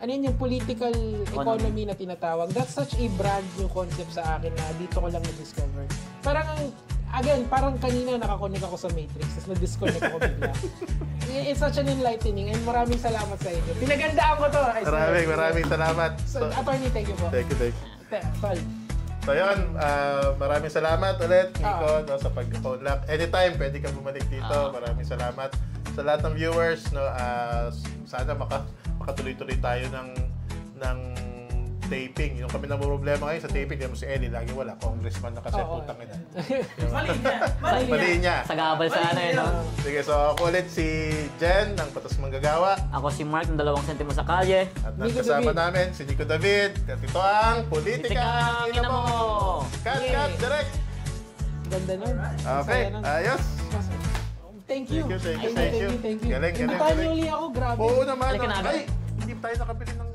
yung political economy na tinatawag, that's such a brand new concept sa akin na dito ko lang na-discover. Parang kanina nakakonek ako sa Matrix, tapos na-disconnect ako bigla. It's such an enlightening and maraming salamat sa inyo. Pinagandaan ko to. Maraming salamat. So, attorney, thank you po. Thank you. Tol. So yun, maraming salamat ulit, Nico, sa pag-phone lock. Anytime, pwede ka bumalik dito. Maraming salamat sa lahat ng viewers. Sana makatuloy-tuloy tayo ng taping. Yung kami na problema ngayon sa taping, kaya mo si Ellie, lagi wala. Congressman na kasi, putang ina. Mali niya. Sa gabal sa no? Sige, so ako ulit si Jen ng Patas Manggagawa. Ako si Mark ng 2 sentimo sa kalye. At kasama namin si Nico David. At ito ang Politika Ina Mo! Cut, direct! Ganda nun. Okay, ayos. Thank you. Thank you. Galing. Galing. Imbitahan niyo uli ako, grabe. Oo naman. Halika na agad. Ay, hindi tayo nakabili ng